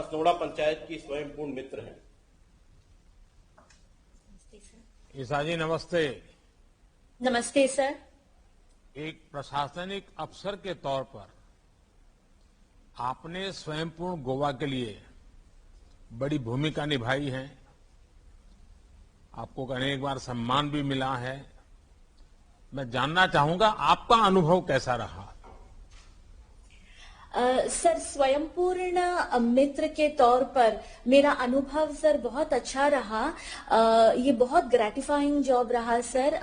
बसनोड़ा पंचायत की स्वयंपूर्ण मित्र हैं। ईसा जी नमस्ते। नमस्ते सर। एक प्रशासनिक अफसर के तौर पर आपने स्वयंपूर्ण गोवा के लिए बड़ी भूमिका निभाई है। आपको अनेक बार सम्मान भी मिला है। मैं जानना चाहूंगा आपका अनुभव कैसा रहा? सर, स्वयंपूर्ण मित्र के तौर पर मेरा अनुभव सर बहुत अच्छा रहा। ये बहुत ग्रेटिफाइंग जॉब रहा सर,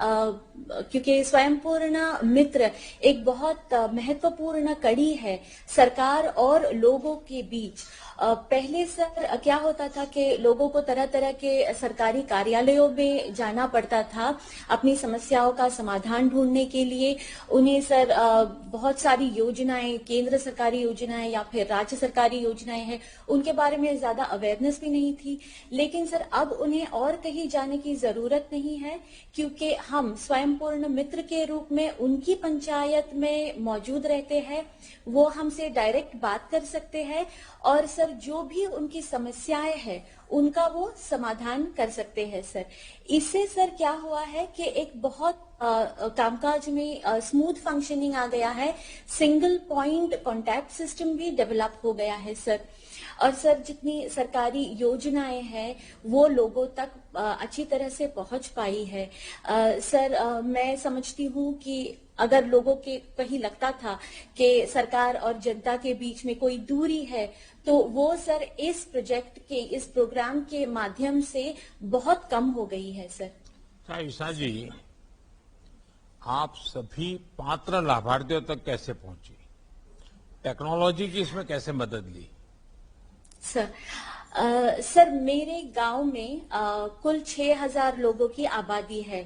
क्योंकि स्वयंपूर्ण मित्र एक बहुत महत्वपूर्ण कड़ी है सरकार और लोगों के बीच। पहले सर क्या होता था कि लोगों को तरह तरह के सरकारी कार्यालयों में जाना पड़ता था अपनी समस्याओं का समाधान ढूंढने के लिए। उन्हें सर बहुत सारी योजनाएं, केंद्र सरकारी योजनाएं या फिर राज्य सरकारी योजनाएं हैं, उनके बारे में ज्यादा अवेयरनेस भी नहीं थी। लेकिन सर अब उन्हें और कहीं जाने की जरूरत नहीं है, क्योंकि हम स्वयंपूर्ण मित्र के रूप में उनकी पंचायत में मौजूद रहते हैं। वो हमसे डायरेक्ट बात कर सकते हैं और सर जो भी उनकी समस्याएं हैं उनका वो समाधान कर सकते हैं सर। इससे सर क्या हुआ है कि एक बहुत कामकाज में स्मूथ फंक्शनिंग आ गया है। सिंगल पॉइंट कांटेक्ट सिस्टम भी डेवलप हो गया है सर। और सर जितनी सरकारी योजनाएं हैं वो लोगों तक अच्छी तरह से पहुंच पाई है। सर मैं समझती हूँ कि अगर लोगों के कहीं लगता था कि सरकार और जनता के बीच में कोई दूरी है, तो वो सर इस प्रोजेक्ट के, इस प्रोग्राम के माध्यम से बहुत कम हो गई है सर। ईसा जी, आप सभी पात्र लाभार्थियों तक कैसे पहुंची? टेक्नोलॉजी की इसमें कैसे मदद ली? सर मेरे गांव में कुल 6000 लोगों की आबादी है,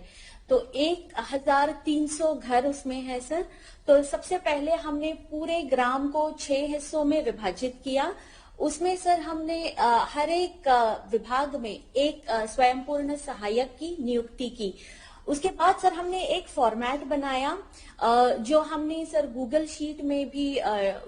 तो 1300 घर उसमें है सर। तो सबसे पहले हमने पूरे ग्राम को 6 हिस्सों में विभाजित किया। उसमें सर हमने हर एक विभाग में एक स्वयंपूर्ण सहायक की नियुक्ति की। उसके बाद सर हमने एक फॉर्मेट बनाया जो हमने सर गूगल शीट में भी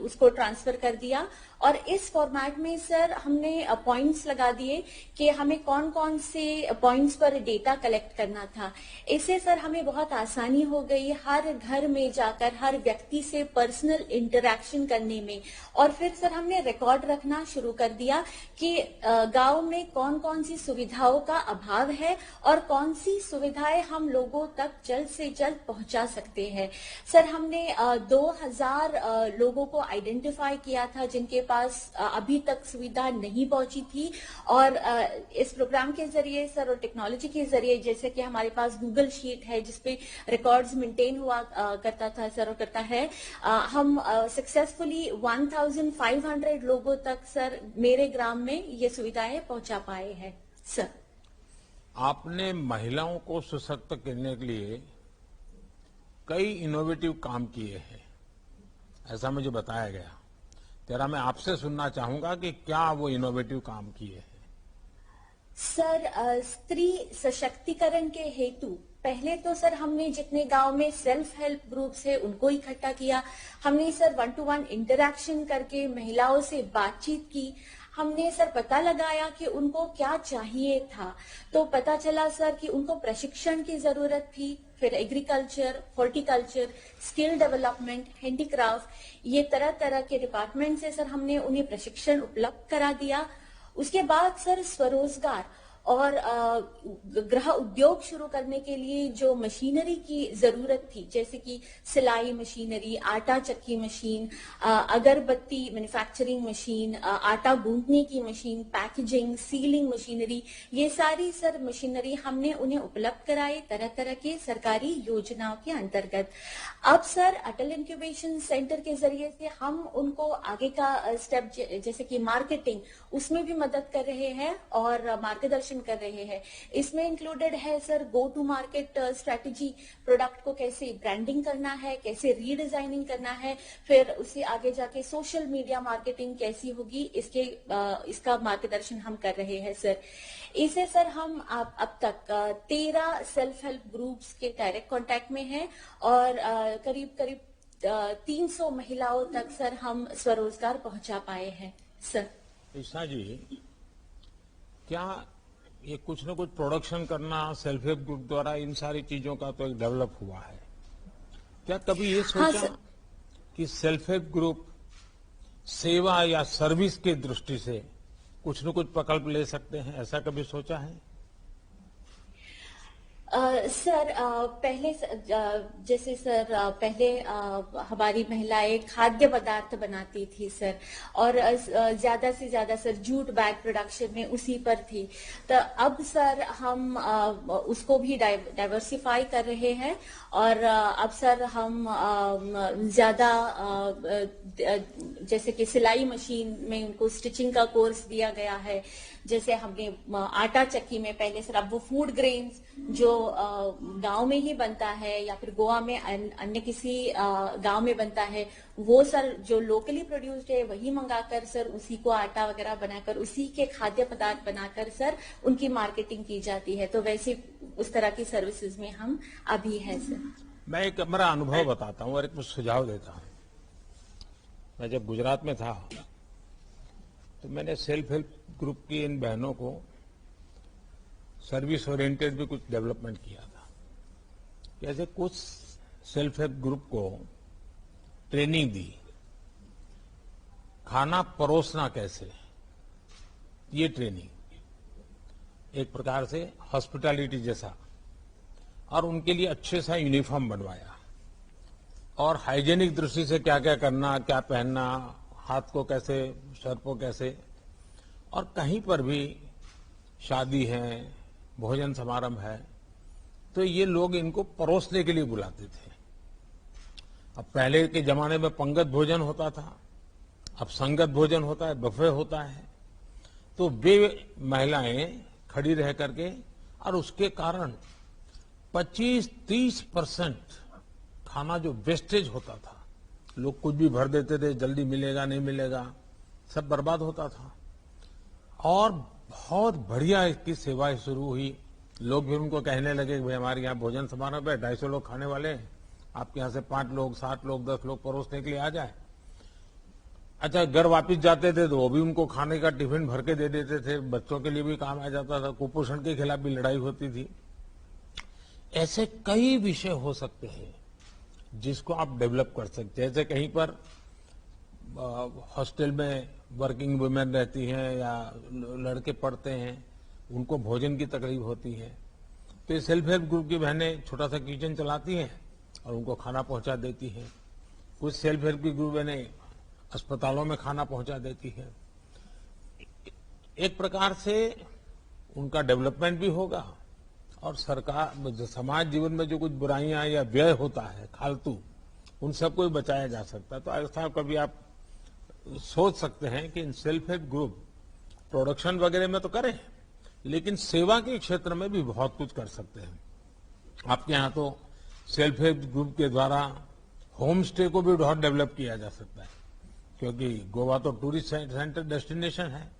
उसको ट्रांसफर कर दिया। और इस फॉर्मेट में सर हमने पॉइंट्स लगा दिए कि हमें कौन कौन से पॉइंट्स पर डेटा कलेक्ट करना था। इससे सर हमें बहुत आसानी हो गई हर घर में जाकर हर व्यक्ति से पर्सनल इंटरेक्शन करने में। और फिर सर हमने रिकॉर्ड रखना शुरू कर दिया कि गांव में कौन कौन सी सुविधाओं का अभाव है और कौन सी सुविधाएं हम लोगों तक जल्द से जल्द पहुंचा सकते हैं। सर हमने 2000 लोगों को आइडेंटिफाई किया था जिनके पास अभी तक सुविधा नहीं पहुंची थी। और इस प्रोग्राम के जरिए सर और टेक्नोलॉजी के जरिए, जैसे कि हमारे पास गूगल शीट है जिसपे रिकॉर्ड्स मेंटेन हुआ करता था सर और करता है, हम सक्सेसफुली 1500 लोगों तक सर मेरे ग्राम में ये सुविधाएं पहुंचा पाए हैं सर। आपने महिलाओं को सशक्त करने के लिए कई इनोवेटिव काम किए हैं, ऐसा मुझे बताया गया। तेरा मैं आपसे सुनना चाहूंगा कि क्या वो इनोवेटिव काम किए हैं। सर स्त्री सशक्तिकरण के हेतु पहले तो सर हमने जितने गांव में सेल्फ हेल्प ग्रुप्स है उनको इकट्ठा किया। हमने सर 1-to-1 इंटरेक्शन करके महिलाओं से बातचीत की। हमने सर पता लगाया कि उनको क्या चाहिए था। तो पता चला सर कि उनको प्रशिक्षण की जरूरत थी। फिर agriculture, horticulture, skill development, handicraft, ये तरह तरह के डिपार्टमेंट से सर हमने उन्हें प्रशिक्षण उपलब्ध करा दिया। उसके बाद सर स्वरोजगार और गृह उद्योग शुरू करने के लिए जो मशीनरी की जरूरत थी, जैसे कि सिलाई मशीनरी, आटा चक्की मशीन, अगरबत्ती मैन्युफैक्चरिंग मशीन, आटा गूंथने की मशीन, पैकेजिंग, सीलिंग मशीनरी, ये सारी सर मशीनरी हमने उन्हें उपलब्ध कराई तरह तरह के सरकारी योजनाओं के अंतर्गत। अब सर अटल इंक्यूबेशन सेंटर के जरिए से हम उनको आगे का स्टेप, जैसे कि मार्केटिंग, उसमें भी मदद कर रहे हैं और मार्गदर्शन कर रहे हैं। इसमें इंक्लूडेड है sir go to market strategy, product को कैसे ब्रांडिंग करना है, कैसे रीडिजाइनिंग करना है, फिर उससे आगे जाके सोशल मीडिया मार्केटिंग कैसी होगी, इसका मार्गदर्शन हम कर रहे हैं सर। इसे सर हम अब तक 13 सेल्फ हेल्प ग्रुप्स के डायरेक्ट कांटेक्ट में हैं और करीब करीब 300 महिलाओं तक सर हम स्वरोजगार पहुंचा पाए हैं सर। ईशा जी, क्या ये कुछ न कुछ प्रोडक्शन करना सेल्फ हेल्प ग्रुप द्वारा इन सारी चीजों का तो एक डेवलप हुआ है, क्या कभी ये हाँ सोचा सर। कि सेल्फ हेल्प ग्रुप सेवा या सर्विस की दृष्टि से कुछ न कुछ प्रकल्प ले सकते हैं, ऐसा कभी सोचा है? सर पहले जैसे सर पहले हमारी महिलाएं खाद्य पदार्थ बनाती थी सर, और ज्यादा से ज्यादा सर जूट बैग प्रोडक्शन में उसी पर थी। तो अब सर हम उसको भी डाइवर्सिफाई कर रहे हैं, और अब सर हम ज्यादा जैसे कि सिलाई मशीन में उनको स्टिचिंग का कोर्स दिया गया है। जैसे हमने आटा चक्की में पहले सर, अब वो फूड ग्रेन्स जो गांव में ही बनता है या फिर गोवा में अन्य किसी गांव में बनता है, वो सर जो लोकली प्रोड्यूस्ड है वही मंगाकर सर उसी को आटा वगैरह बनाकर उसी के खाद्य पदार्थ बनाकर सर उनकी मार्केटिंग की जाती है। तो वैसे उस तरह की सर्विसेज में हम अभी है सर। मैं एक मेरा अनुभव बताता हूँ और एक सुझाव देता हूँ। मैं जब गुजरात में था तो मैंने सेल्फ हेल्प ग्रुप की इन बहनों को सर्विस ओरिएंटेड भी कुछ डेवलपमेंट किया था। कैसे कुछ सेल्फ हेल्प ग्रुप को ट्रेनिंग दी, खाना परोसना कैसे, ये ट्रेनिंग एक प्रकार से हॉस्पिटैलिटी जैसा, और उनके लिए अच्छे सा यूनिफॉर्म बनवाया, और हाइजेनिक दृष्टि से क्या क्या करना, क्या पहनना, हाथ को कैसे, सर को कैसे, और कहीं पर भी शादी है, भोजन समारंभ है, तो ये लोग इनको परोसने के लिए बुलाते थे। अब पहले के जमाने में पंगत भोजन होता था, अब संगत भोजन होता है, बफे होता है। तो वे महिलाएं खड़ी रह करके, और उसके कारण 25-30% खाना जो वेस्टेज होता था, लोग कुछ भी भर देते थे, जल्दी मिलेगा नहीं मिलेगा, सब बर्बाद होता था। और बहुत बढ़िया इसकी सेवाएं शुरू हुई। लोग भी उनको कहने लगे कि भाई हमारे यहाँ भोजन समारोह है, 250 लोग खाने वाले हैं, आपके यहाँ से 5 लोग, 7 लोग, 10 लोग परोसने के लिए आ जाए। अच्छा, घर वापस जाते थे तो वो भी उनको खाने का टिफिन भर के दे देते थे, बच्चों के लिए भी काम आ जाता था, कुपोषण के खिलाफ भी लड़ाई होती थी। ऐसे कई विषय हो सकते हैं जिसको आप डेवलप कर सकते हैं। जैसे कहीं पर हॉस्टल में वर्किंग वुमेन रहती हैं या लड़के पढ़ते हैं, उनको भोजन की तकलीफ होती है, तो ये सेल्फ हेल्प ग्रुप की बहनें छोटा सा किचन चलाती हैं और उनको खाना पहुंचा देती हैं। कुछ सेल्फ हेल्प की ग्रुप बहनें अस्पतालों में खाना पहुंचा देती है। एक प्रकार से उनका डेवलपमेंट भी होगा, और सरकार समाज जीवन में जो कुछ बुराइयां या व्यय होता है फालतू, उन सबको भी बचाया जा सकता है। तो ऐसा कभी आप सोच सकते हैं कि in self help group production वगैरह में तो करें, लेकिन सेवा के क्षेत्र में भी बहुत कुछ कर सकते हैं। आपके यहाँ तो सेल्फ हेल्प ग्रुप के द्वारा होम स्टे को भी बहुत डेवलप किया जा सकता है, क्योंकि गोवा तो टूरिस्ट सेंटर डेस्टिनेशन है,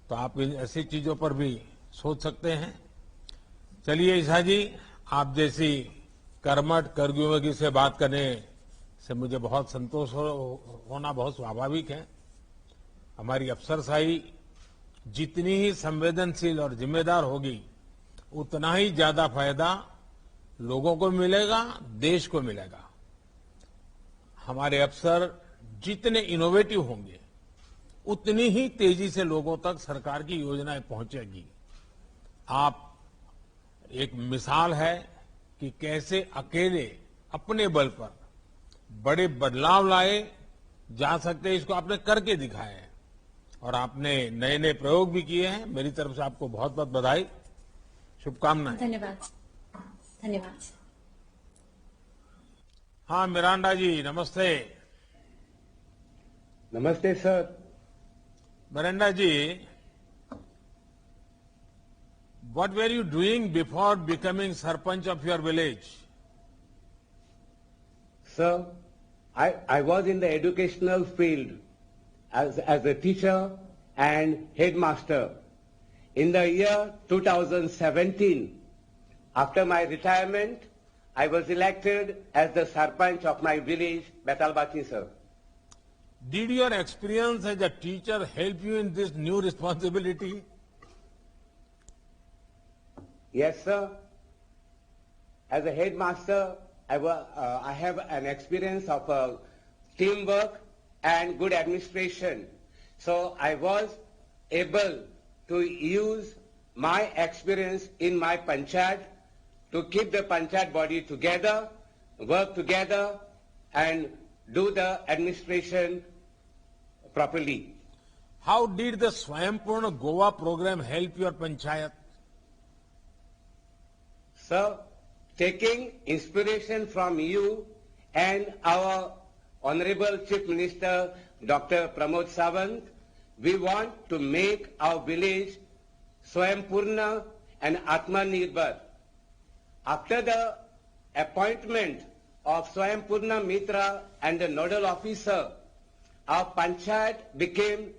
तो आप इन ऐसी चीजों पर भी सोच सकते हैं। चलिए ईशा जी, आप जैसी कर्मठ कर्मयोगी से बात करने से मुझे बहुत संतोष होना बहुत स्वाभाविक है। हमारी अफसरशाही जितनी ही संवेदनशील और जिम्मेदार होगी, उतना ही ज्यादा फायदा लोगों को मिलेगा, देश को मिलेगा। हमारे अफसर जितने इनोवेटिव होंगे, उतनी ही तेजी से लोगों तक सरकार की योजनाएं पहुंचेगी। आप एक मिसाल है कि कैसे अकेले अपने बल पर बड़े बदलाव लाए जा सकते हैं, इसको आपने करके दिखाया है, और आपने नए नए प्रयोग भी किए हैं। मेरी तरफ से आपको बहुत बहुत बधाई, शुभकामनाएं। धन्यवाद। धन्यवाद। हाँ मिरांडा जी, नमस्ते। नमस्ते sir. Miranda ji, what were you doing before becoming sarpanch of your village? Sir, I was in the educational field as a teacher and headmaster. In the year 2017, after my retirement, I was elected as the sarpanch of my village, Betalbachi, sir. Did your experience as a teacher help you in this new responsibility? Yes, sir. As a headmaster, I have an experience of teamwork and good administration. So I was able to use my experience in my panchayat to keep the panchayat body together, work together, and do the administration properly. How did the Swayampurna Goa program help your panchayat? Sir, taking inspiration from you and our Honorable Chief Minister Dr. Pramod Sawant, we want to make our village Swayampurna and Atmanirbhar. After the appointment of Swayampurna Mitra and the nodal officer, our panchayat became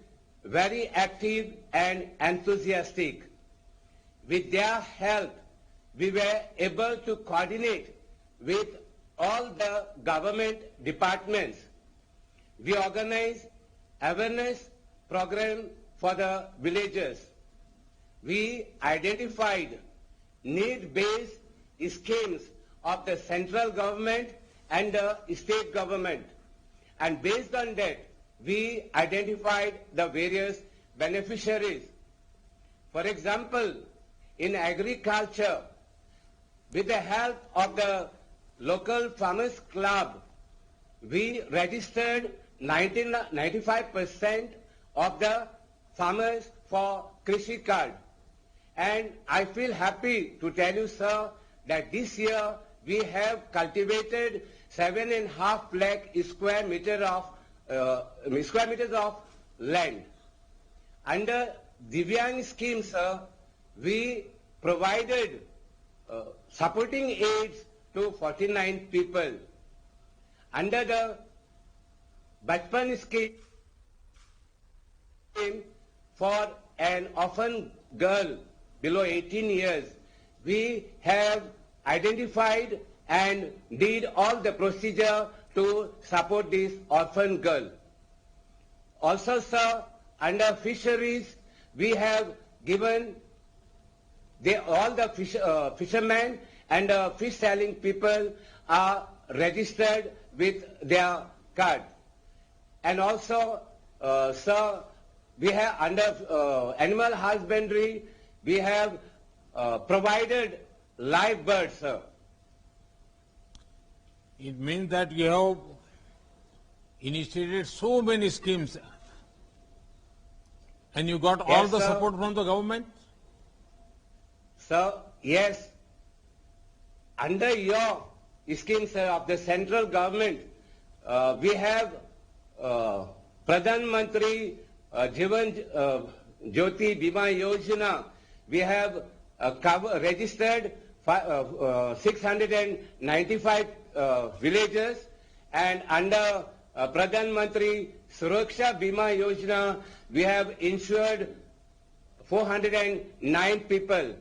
very active and enthusiastic. With their help, we were able to coordinate with all the government departments. We organized awareness program for the villagers. We identified need-based schemes of the central government and the state government. And based on that, we identified the various beneficiaries. For example, in agriculture, with the help of the local farmers club, we registered 95% of the farmers for Krishi card. And I feel happy to tell you, sir, that this year we have cultivated 7.5 lakh square meters of land. Under Divyang scheme, sir, we provided supporting aids to 49 people. Under the Bachpan scheme for an orphan girl below 18 years, we have identified and did all the procedure to support this orphan girl. Also, sir, under fisheries, we have given all the fishermen and fish selling people are registered with their card. And also, sir, we have under animal husbandry, we have provided live birds, sir. It means that you have initiated so many schemes and you got all Yes, the sir. support from the government? Sir, yes. Under your scheme, sir, of the central government, we have Pradhan Mantri Jivan Jyoti Bima Yojana. We have registered 695 villages, and under Pradhan Mantri Suraksha Bima Yojana, we have insured 409 people,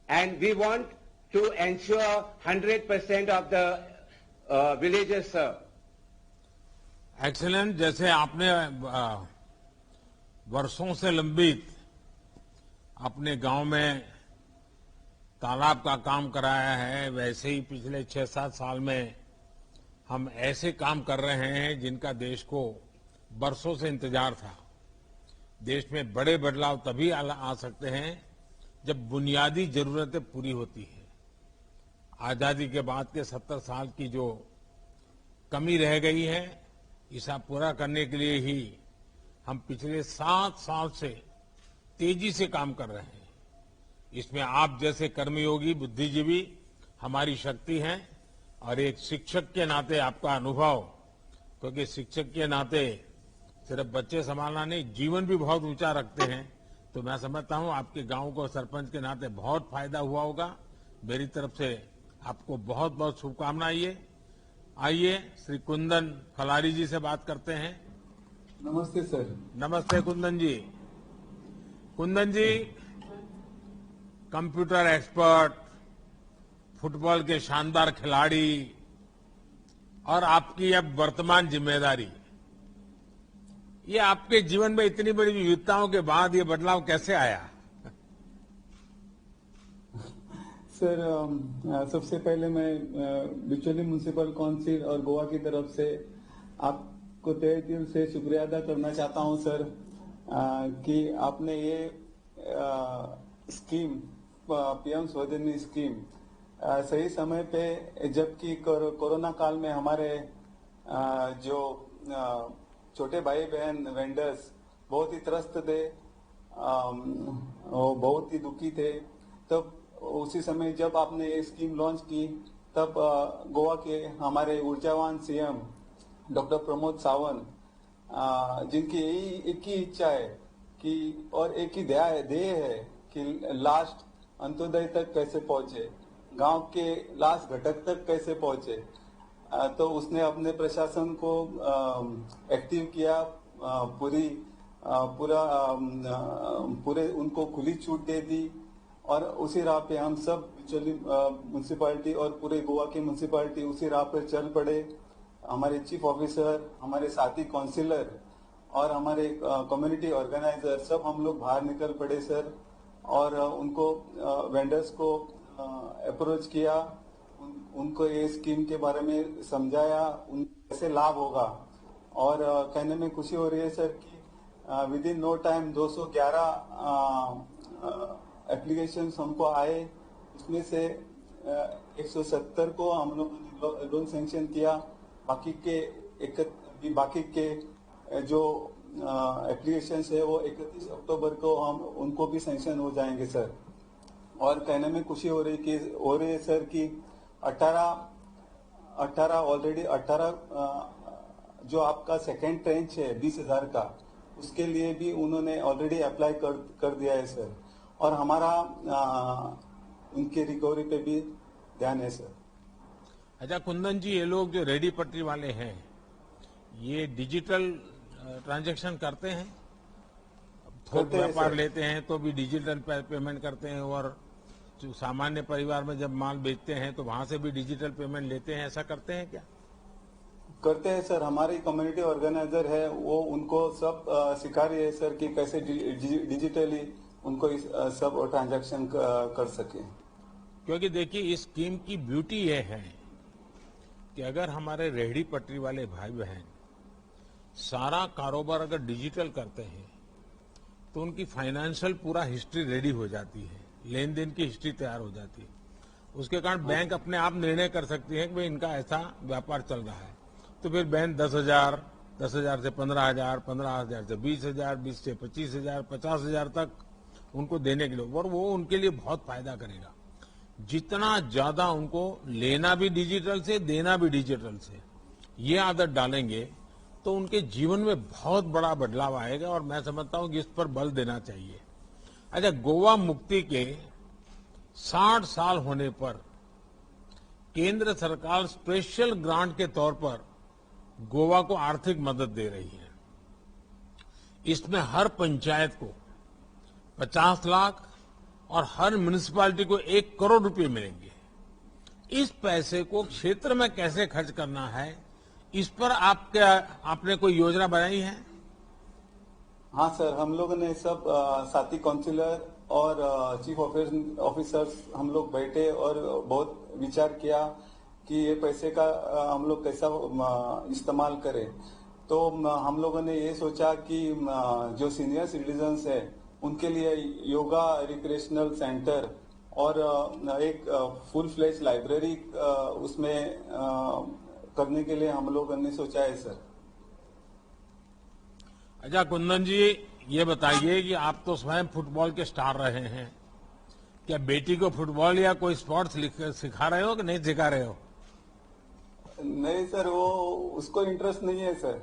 and we want to ensure 100% of the villages, sir. Excellent. जैसे आपने वर्षों से लंबित अपने गांव में तालाब का काम कराया है, वैसे ही पिछले 6-7 साल में हम ऐसे काम कर रहे हैं जिनका देश को बरसों से इंतजार था। देश में बड़े बदलाव तभी आ सकते हैं जब बुनियादी जरूरतें पूरी होती है। आजादी के बाद के 70 साल की जो कमी रह गई है, इसे पूरा करने के लिए ही हम पिछले 7 साल से तेजी से काम कर रहे हैं। इसमें आप जैसे कर्मयोगी, बुद्धिजीवी हमारी शक्ति हैं, और एक शिक्षक के नाते आपका अनुभव, क्योंकि शिक्षक के नाते सिर्फ बच्चे संभालना नहीं, जीवन भी बहुत ऊंचा रखते हैं, तो मैं समझता हूं आपके गांव को सरपंच के नाते बहुत फायदा हुआ होगा। मेरी तरफ से आपको बहुत बहुत शुभकामनाएं। आइए श्री कुंदन फलारी जी से बात करते हैं। नमस्ते सर। नमस्ते कुंदन जी। कुंदन जी कंप्यूटर एक्सपर्ट, फुटबॉल के शानदार खिलाड़ी, और आपकी अब वर्तमान जिम्मेदारी ये आपके जीवन में इतनी बड़ी विविधताओं के बाद ये बदलाव कैसे आया? सर सबसे पहले मैं बिचौली म्युनिसिपल काउंसिल और गोवा की तरफ से आपको तहे दिल से शुक्रिया अदा करना चाहता हूं सर, कि आपने ये स्कीम पीएम स्वनिधि स्कीम सही समय पे, जबकि कोरोना काल में हमारे जो छोटे भाई बहन वेंडर्स बहुत ही त्रस्त थे, वो बहुत ही दुखी थे, तब उसी समय जब आपने ये स्कीम लॉन्च की तब गोवा के हमारे ऊर्जावान सीएम डॉक्टर प्रमोद सावंत, जिनकी एक ही इच्छा है कि और एक ही ध्येय है कि लास्ट अंत्योदय तक कैसे पहुंचे, गांव के लास्ट घटक तक कैसे पहुंचे, तो उसने अपने प्रशासन को एक्टिव किया, पूरे उनको खुली छूट दे दी और उसी राह पे हम सब बिचौली म्युनिसिपैलिटी और पूरे गोवा की म्युनिसिपैलिटी उसी राह पर चल पड़े। हमारे चीफ ऑफिसर, हमारे साथी काउंसिलर और हमारे कम्युनिटी ऑर्गेनाइजर सब हम लोग बाहर निकल पड़े सर, और उनको वेंडर्स को अप्रोच किया, उनको ये स्कीम के बारे में समझाया, उन कैसे लाभ होगा, और कहने में खुशी हो रही है सर कि within no time 211 application हमको आए, उसमें से 170 को हम लोग ने लोन सैंक्शन किया, बाकी के जो एप्लीकेशन है वो 31 अक्टूबर को हम उनको भी सैंक्शन हो जाएंगे सर। और कहने में खुशी हो रही है सर कि 18 ऑलरेडी 18 जो आपका सेकेंड ट्रेंच है 20,000 का, उसके लिए भी उन्होंने ऑलरेडी अप्लाई कर दिया है सर, और हमारा उनके रिकवरी पे भी ध्यान है सर। अच्छा कुंदन जी, ये लोग जो रेडी पटरी वाले हैं ये डिजिटल ट्रांजैक्शन करते हैं? थोक व्यापार लेते हैं तो भी डिजिटल पेमेंट करते हैं, और जो सामान्य परिवार में जब माल बेचते हैं तो वहां से भी डिजिटल पेमेंट लेते हैं, ऐसा करते हैं क्या? करते हैं सर, हमारी कम्युनिटी ऑर्गेनाइजर है वो उनको सब सिखा रही है सर कि कैसे डिजिटली उनको सब ट्रांजैक्शन कर सके। क्योंकि देखिए इस स्कीम की ब्यूटी ये है कि अगर हमारे रेहड़ी पटरी वाले भाई बहन सारा कारोबार अगर डिजिटल करते हैं तो उनकी फाइनेंशियल पूरा हिस्ट्री रेडी हो जाती है, लेन देन की हिस्ट्री तैयार हो जाती है। उसके कारण बैंक अपने आप निर्णय कर सकती है कि भाई इनका ऐसा व्यापार चल रहा है, तो फिर बैंक 10,000 से 15,000, 15,000 से 20,000, 20 से 25,000, 50,000 तक उनको देने के लिए, और वो उनके लिए बहुत फायदा करेगा। जितना ज्यादा उनको लेना भी डिजिटल से, देना भी डिजिटल से, ये आदत डालेंगे तो उनके जीवन में बहुत बड़ा बदलाव आएगा, और मैं समझता हूं कि इस पर बल देना चाहिए। अच्छा, गोवा मुक्ति के 60 साल होने पर केंद्र सरकार स्पेशल ग्रांट के तौर पर गोवा को आर्थिक मदद दे रही है। इसमें हर पंचायत को 50 लाख और हर म्युनिसिपैलिटी को 1 करोड़ रुपए मिलेंगे। इस पैसे को क्षेत्र में कैसे खर्च करना है, इस पर आपने कोई योजना बनाई है? हाँ सर, हम लोगों ने सब साथी काउंसिलर और चीफ ऑफिसर्स हम लोग बैठे और बहुत विचार किया कि ये पैसे का हम लोग कैसा इस्तेमाल करें। तो हम लोगों ने ये सोचा कि जो सीनियर सिटीजन्स है उनके लिए योगा रिक्रिएशनल सेंटर और एक फुल फ्लेज लाइब्रेरी उसमें करने के लिए हम लोगों ने सोचा है सर। अच्छा कुंदन जी, ये बताइए कि आप तो स्वयं फुटबॉल के स्टार रहे हैं, क्या बेटी को फुटबॉल या कोई स्पोर्ट्स सिखा रहे हो कि नहीं सिखा रहे हो? नहीं सर, वो उसको इंटरेस्ट नहीं है सर।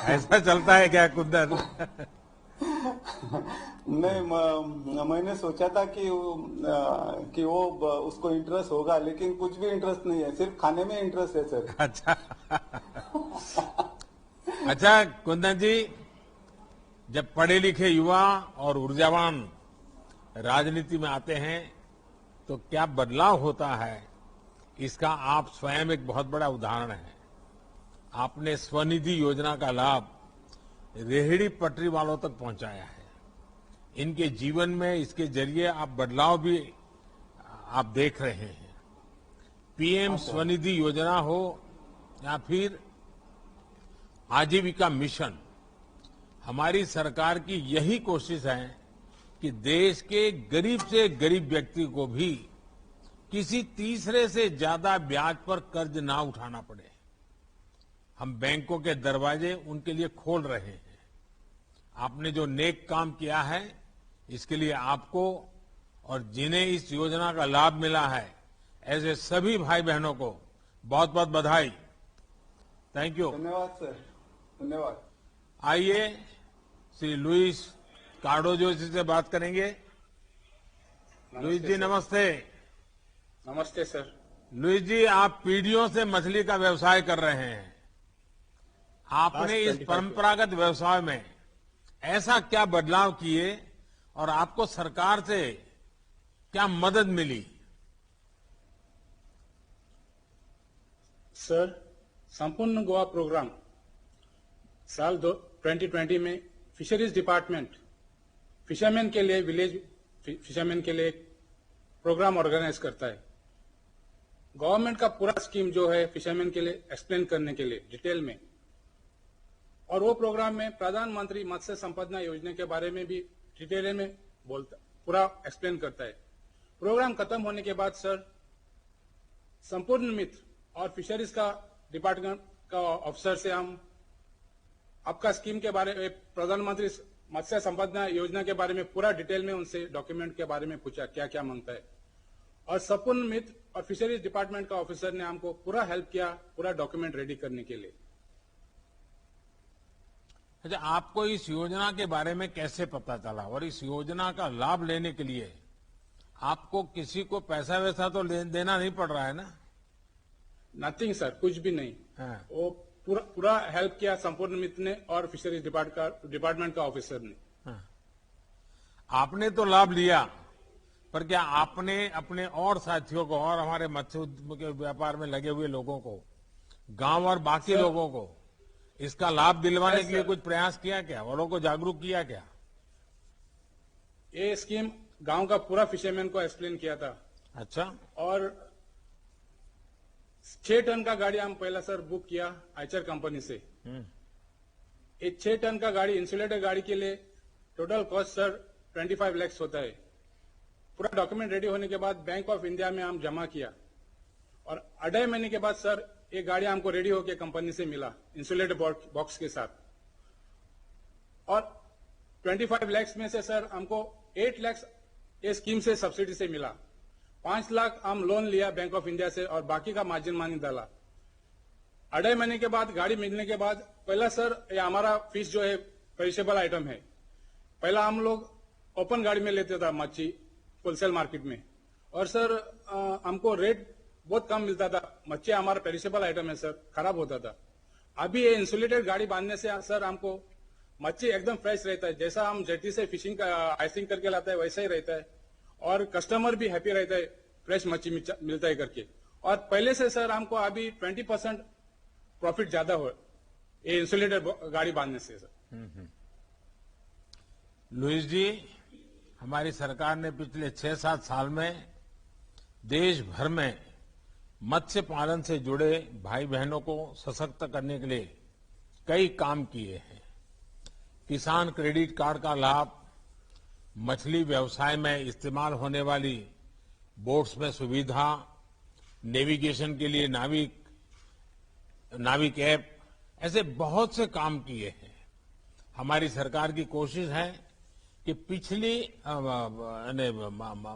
ऐसा चलता है क्या कुंदन? नहीं, मैंने सोचा था कि वो उसको इंटरेस्ट होगा, लेकिन कुछ भी इंटरेस्ट नहीं है, सिर्फ खाने में इंटरेस्ट है सर। अच्छा कुंदन जी, जब पढ़े लिखे युवा और ऊर्जावान राजनीति में आते हैं तो क्या बदलाव होता है, इसका आप स्वयं एक बहुत बड़ा उदाहरण है। आपने स्वनिधि योजना का लाभ रेहड़ी पटरी वालों तक पहुंचाया है। इनके जीवन में इसके जरिए आप बदलाव भी आप देख रहे हैं। पीएम स्वनिधि योजना हो या फिर आजीविका मिशन, हमारी सरकार की यही कोशिश है कि देश के गरीब से गरीब व्यक्ति को भी किसी तीसरे से ज्यादा ब्याज पर कर्ज ना उठाना पड़े। हम बैंकों के दरवाजे उनके लिए खोल रहे हैं। आपने जो नेक काम किया है, इसके लिए आपको और जिन्हें इस योजना का लाभ मिला है, ऐसे सभी भाई बहनों को बहुत बहुत बधाई। Thank you. धन्यवाद सर, धन्यवाद। आइए श्री लुइस कार्डोजो जी से बात करेंगे। लुइस जी नमस्ते। नमस्ते सर। लुइस जी, आप पीढ़ियों से मछली का व्यवसाय कर रहे हैं। आपने इस परंपरागत व्यवसाय में ऐसा क्या बदलाव किए और आपको सरकार से क्या मदद मिली? सर, संपूर्ण गोवा प्रोग्राम साल 2020 में फिशरीज डिपार्टमेंट फिशरमैन के लिए विलेज फिशरमैन के लिए एक प्रोग्राम ऑर्गेनाइज करता है। गवर्नमेंट का पूरा स्कीम जो है फिशरमैन के लिए एक्सप्लेन करने के लिए डिटेल में, और वो प्रोग्राम में प्रधानमंत्री मत्स्य संपदा योजना के बारे में भी डिटेल में बोलता, पूरा एक्सप्लेन करता है। प्रोग्राम खत्म होने के बाद सर, संपूर्ण मित्र और फिशरीज का डिपार्टमेंट का अफसर से हम आपका स्कीम के बारे में, प्रधानमंत्री मत्स्य संपदा योजना के बारे में पूरा डिटेल में उनसे डॉक्यूमेंट के बारे में पूछा क्या क्या मांगता है, और संपूर्ण मित्र और फिशरीज डिपार्टमेंट का ऑफिसर ने हमको पूरा हेल्प किया पूरा डॉक्यूमेंट रेडी करने के लिए। अच्छा, आपको इस योजना के बारे में कैसे पता चला और इस योजना का लाभ लेने के लिए आपको किसी को पैसा वैसा तो देना नहीं पड़ रहा है ना? नथिंग सर, कुछ भी नहीं। हाँ। वो पूरा हेल्प किया संपूर्ण मित्र ने और फिशरीज डिपार्टमेंट का ऑफिसर ने। हाँ। आपने तो लाभ लिया, पर क्या आपने अपने और साथियों को और हमारे मत्स्य के व्यापार में लगे हुए लोगों को, गांव और बाकी लोगों को इसका लाभ दिलवाने के लिए कुछ प्रयास किया क्या? वालों को जागरूक किया क्या? ये स्कीम गांव का पूरा फिशरमैन को एक्सप्लेन किया था। अच्छा। और 6 टन का गाड़ी हम पहला सर बुक किया आइचर कंपनी से। ये 6 टन का गाड़ी इंसुलेटेड गाड़ी के लिए टोटल कॉस्ट सर 25 लाख होता है। पूरा डॉक्यूमेंट रेडी होने के बाद बैंक ऑफ इंडिया में हम जमा किया, और 2.5 महीने के बाद सर ये गाड़ी हमको रेडी होकर कंपनी से मिला इंसुलेटेड बॉक्स के साथ। और 25 लाख में से सर हमको 8 लाख ये स्कीम से सब्सिडी से मिला। 5 लाख हम लोन लिया बैंक ऑफ इंडिया से और बाकी का मार्जिन मनी डाला। 2.5 महीने के बाद गाड़ी मिलने के बाद पहला सर ये हमारा फिश जो है पेरिशेबल आइटम है। पहला हम लोग ओपन गाड़ी में लेते था मच्छी होलसेल मार्केट में, और सर हमको रेट बहुत कम मिलता था। मच्छी हमारा पेरिशेबल आइटम है सर, खराब होता था। अभी ये इंसुलेटेड गाड़ी बांधने से सर हमको मच्छी एकदम फ्रेश रहता है, जैसा हम जेटी से फिशिंग आइसिंग करके लाता है वैसा ही रहता है, और कस्टमर भी हैप्पी रहता है, फ्रेश मच्छी मिलता है करके। और पहले से सर हमको अभी 20% प्रॉफिट ज्यादा हो ये इंसुलेटेड गाड़ी बांधने से सर। लुइस जी, हमारी सरकार ने पिछले 6-7 साल में देश भर में मत्स्य पालन से जुड़े भाई बहनों को सशक्त करने के लिए कई काम किए हैं। किसान क्रेडिट कार्ड का लाभ, मछली व्यवसाय में इस्तेमाल होने वाली बोट्स में सुविधा, नेविगेशन के लिए नाविक ऐप, ऐसे बहुत से काम किए हैं। हमारी सरकार की कोशिश है कि पिछली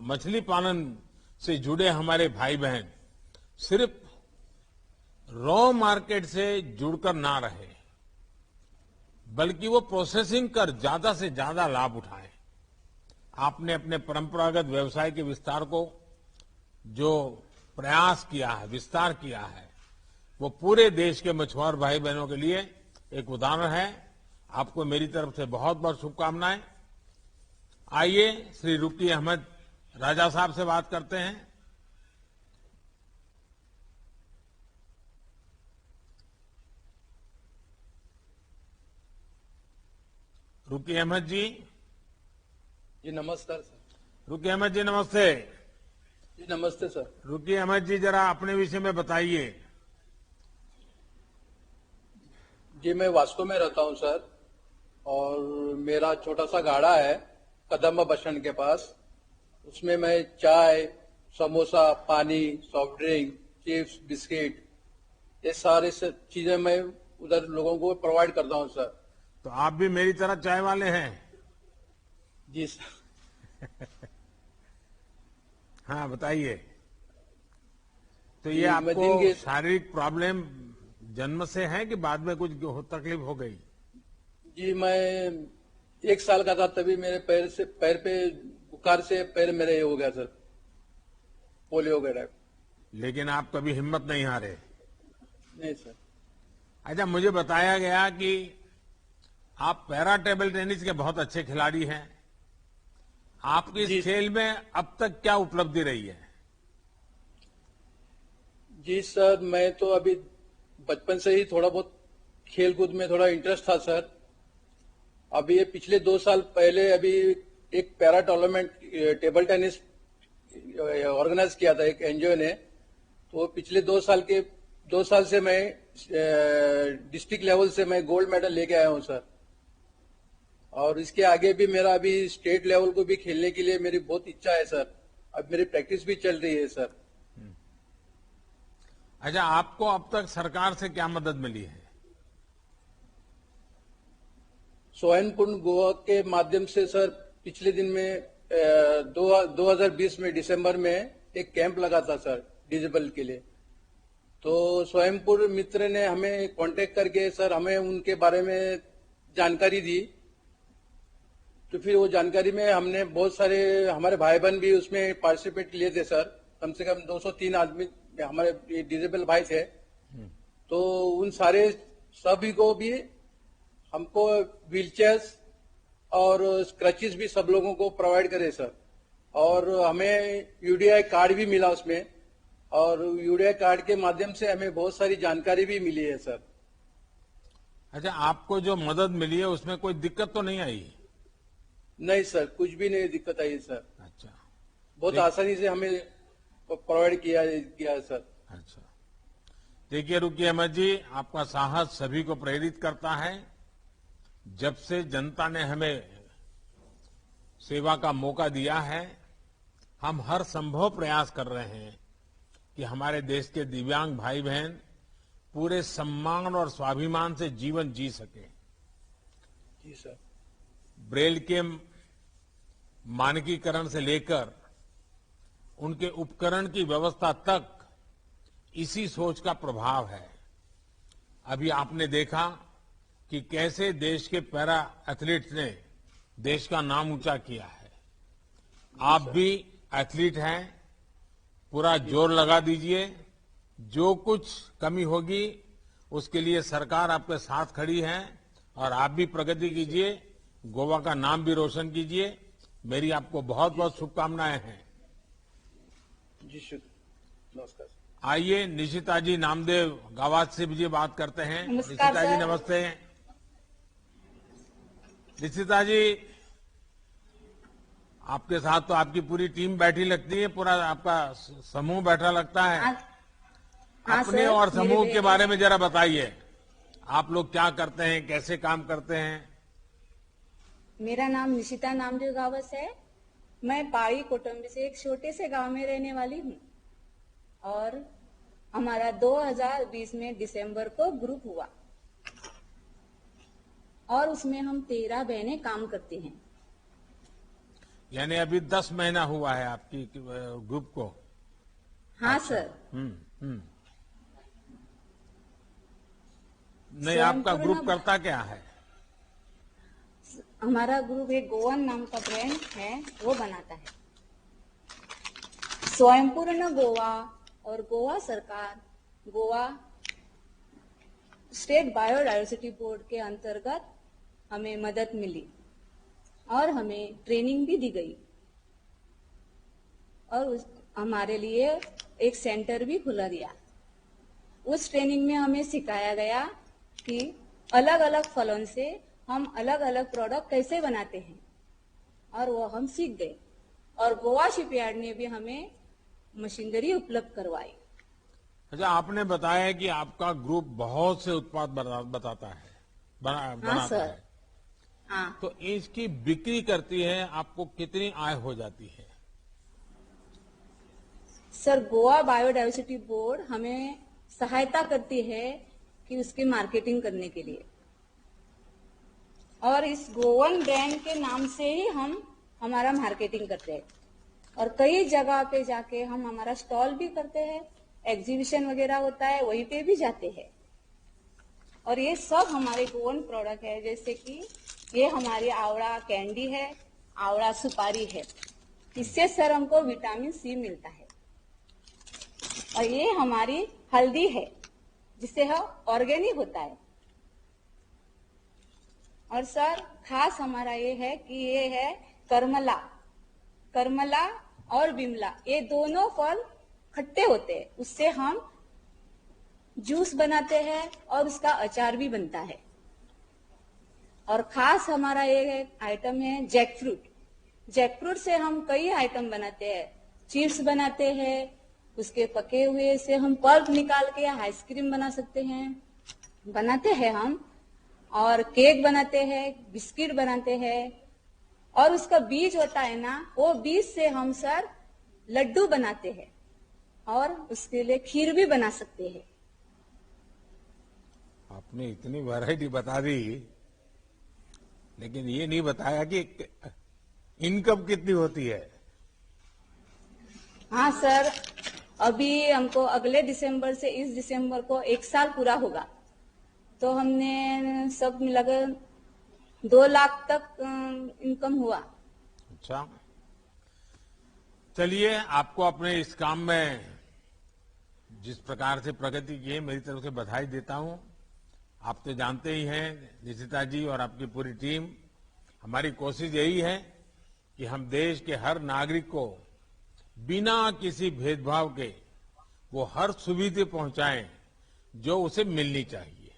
मछली पालन से जुड़े हमारे भाई बहन सिर्फ रॉ मार्केट से जुड़कर ना रहे, बल्कि वो प्रोसेसिंग कर ज्यादा से ज्यादा लाभ उठाएं। आपने अपने परंपरागत व्यवसाय के विस्तार को जो प्रयास किया है, विस्तार किया है, वो पूरे देश के मछुआर भाई बहनों के लिए एक उदाहरण है। आपको मेरी तरफ से बहुत बहुत शुभकामनाएं। आइए श्री रुकी अहमद राजा साहब से बात करते हैं। रुकी अहमद जी। जी नमस्कार सर। रुकी अहमद जी नमस्ते। जी नमस्ते सर। रुकी अहमद जी जरा अपने विषय में बताइए। जी मैं वास्को में रहता हूं सर, और मेरा छोटा सा गाड़ा है कदम बस स्टैंड के पास। उसमें मैं चाय, समोसा, पानी, सॉफ्ट ड्रिंक, चिप्स, बिस्किट, ये सारे चीजें मैं उधर लोगों को प्रोवाइड करता हूं सर। तो आप भी मेरी तरह चाय वाले हैं? जी सर। हाँ बताइए। तो ये जी, मैं आपको दिन के- शारीरिक प्रॉब्लम जन्म से है कि बाद में कुछ तकलीफ हो गई? जी मैं 1 साल का था तभी मेरे पैर पे बुखार से पैर मेरे ये हो गया सर, पोलियो वगैरह। लेकिन आप कभी हिम्मत नहीं हारे। नहीं सर। अच्छा, मुझे बताया गया कि आप पैरा टेबल टेनिस के बहुत अच्छे खिलाड़ी हैं। आपकी जी। इस खेल में अब तक क्या उपलब्धि रही है? जी सर, मैं तो अभी बचपन से ही थोड़ा बहुत खेल कूद में थोड़ा इंटरेस्ट था सर। अभी ये पिछले 2 साल पहले अभी एक para tournament table tennis organise किया था एक एनजीओ ने। तो पिछले 2 साल से मैं डिस्ट्रिक्ट लेवल से मैं गोल्ड मेडल लेके आया हूं सर। और इसके आगे भी मेरा अभी स्टेट लेवल को भी खेलने के लिए मेरी बहुत इच्छा है सर। अब मेरी प्रैक्टिस भी चल रही है सर। अच्छा, आपको अब तक सरकार से क्या मदद मिली है? स्वयंपूर्ण गोवा के माध्यम से सर पिछले दिन में 2020 में दिसंबर में एक कैंप लगा था सर डिजेबल के लिए। तो स्वयंपूर्ण मित्र ने हमें कांटेक्ट करके सर हमें उनके बारे में जानकारी दी। तो फिर वो जानकारी में हमने बहुत सारे हमारे भाई बहन भी उसमें पार्टिसिपेट लिए थे सर। कम से कम 203 आदमी हमारे डिजेबल भाई थे। तो उन सारे सभी को भी हमको व्हीलचेयर्स और स्क्रचेस भी सब लोगों को प्रोवाइड करे सर। और हमें यूडीआई कार्ड भी मिला उसमें, और यूडीआई कार्ड के माध्यम से हमें बहुत सारी जानकारी भी मिली है सर। अच्छा, आपको जो मदद मिली है उसमें कोई दिक्कत तो नहीं आई? नहीं सर, कुछ भी नहीं दिक्कत आई सर। अच्छा। बहुत आसानी से हमें प्रोवाइड किया है सर। अच्छा, देखिए रुकी अहमद जी, आपका साहस सभी को प्रेरित करता है। जब से जनता ने हमें सेवा का मौका दिया है, हम हर संभव प्रयास कर रहे हैं कि हमारे देश के दिव्यांग भाई बहन पूरे सम्मान और स्वाभिमान से जीवन जी सके। जी सर। ब्रेल के मानकीकरण से लेकर उनके उपकरण की व्यवस्था तक इसी सोच का प्रभाव है। अभी आपने देखा कि कैसे देश के पैरा एथलीट्स ने देश का नाम ऊंचा किया है। आप भी एथलीट हैं, पूरा जोर लगा दीजिए। जो कुछ कमी होगी उसके लिए सरकार आपके साथ खड़ी है, और आप भी प्रगति कीजिए, गोवा का नाम भी रोशन कीजिए। मेरी आपको बहुत बहुत शुभकामनाएं हैं। जी शुक्र। नमस्कार। आइए निशिता जी नामदेव गावात से भी बात करते हैं। नमस्कार निशिता जी सर। नमस्ते। निशिता जी, आपके साथ तो आपकी पूरी टीम बैठी लगती है, पूरा आपका समूह बैठा लगता है। हाँ, हाँ अपने सर, और मेरे समूह के बेटे- बारे में जरा बताइए। आप लोग क्या करते हैं, कैसे काम करते हैं? मेरा नाम निशिता नामदेव गावस है। मैं पाड़ी कोटम्बी से एक छोटे से गांव में रहने वाली हूँ। और हमारा 2020 में दिसंबर को ग्रुप हुआ, और उसमें हम 13 बहनें काम करती हैं। यानी अभी 10 महीना हुआ है आपकी ग्रुप को? हाँ सर। हम्म। नहीं, स्वयं आपका पूर्ण ग्रुप करता क्या है? हमारा ग्रुप एक गोवन नाम का ब्रांड है, वो बनाता है। स्वयंपूर्ण गोवा और गोवा सरकार, गोवा स्टेट बायोडायवर्सिटी बोर्ड के अंतर्गत हमें मदद मिली, और हमें ट्रेनिंग भी दी गई, और हमारे लिए एक सेंटर भी खुला दिया। उस ट्रेनिंग में हमें सिखाया गया कि अलग अलग फलों से हम अलग अलग प्रोडक्ट कैसे बनाते हैं, और वो हम सीख गए। और गोवा शिपयार्ड ने भी हमें मशीनरी उपलब्ध करवाई। अच्छा, आपने बताया कि आपका ग्रुप बहुत से उत्पाद बताता है, बनाता सर। है, हाँ तो इसकी बिक्री करती है, आपको कितनी आय हो जाती है? सर, गोवा बायोडायवर्सिटी बोर्ड हमें सहायता करती है कि उसकी मार्केटिंग करने के लिए, और इस गोवन ब्रांड के नाम से ही हम हमारा मार्केटिंग करते हैं। और कई जगह पे जाके हम हमारा स्टॉल भी करते हैं, एग्जीबिशन वगैरह होता है वहीं पे भी जाते हैं। और ये सब हमारे गोवन प्रोडक्ट है, जैसे कि ये हमारी आवड़ा कैंडी है, आवड़ा सुपारी है, इससे सर हमको विटामिन सी मिलता है। और ये हमारी हल्दी है, जिससे ऑर्गेनिक होता है। और सर खास हमारा ये है कि ये है करमला और बिमला, ये दोनों फल खट्टे होते हैं, उससे हम जूस बनाते हैं और उसका अचार भी बनता है। और खास हमारा ये आइटम है जैकफ्रूट। जैकफ्रूट से हम कई आइटम बनाते हैं, चिप्स बनाते हैं, उसके पके हुए से हम पल्प निकाल के आइसक्रीम बना सकते हैं, बनाते हैं हम, और केक बनाते हैं, बिस्किट बनाते हैं। और उसका बीज होता है ना, वो बीज से हम सर लड्डू बनाते हैं और उसके लिए खीर भी बना सकते हैं। आपने इतनी वैरायटी बता दी, लेकिन ये नहीं बताया कि इनकम कितनी होती है। हाँ सर, अभी हमको अगले दिसंबर से इस दिसंबर को 1 साल पूरा होगा, तो हमने सब मिलाकर 2 लाख तक इनकम हुआ। अच्छा, चलिए, आपको अपने इस काम में जिस प्रकार से प्रगति की है, मेरी तरफ से बधाई देता हूं। आप तो जानते ही हैं निशिता जी और आपकी पूरी टीम, हमारी कोशिश यही है कि हम देश के हर नागरिक को बिना किसी भेदभाव के वो हर सुविधा पहुंचाएं जो उसे मिलनी चाहिए।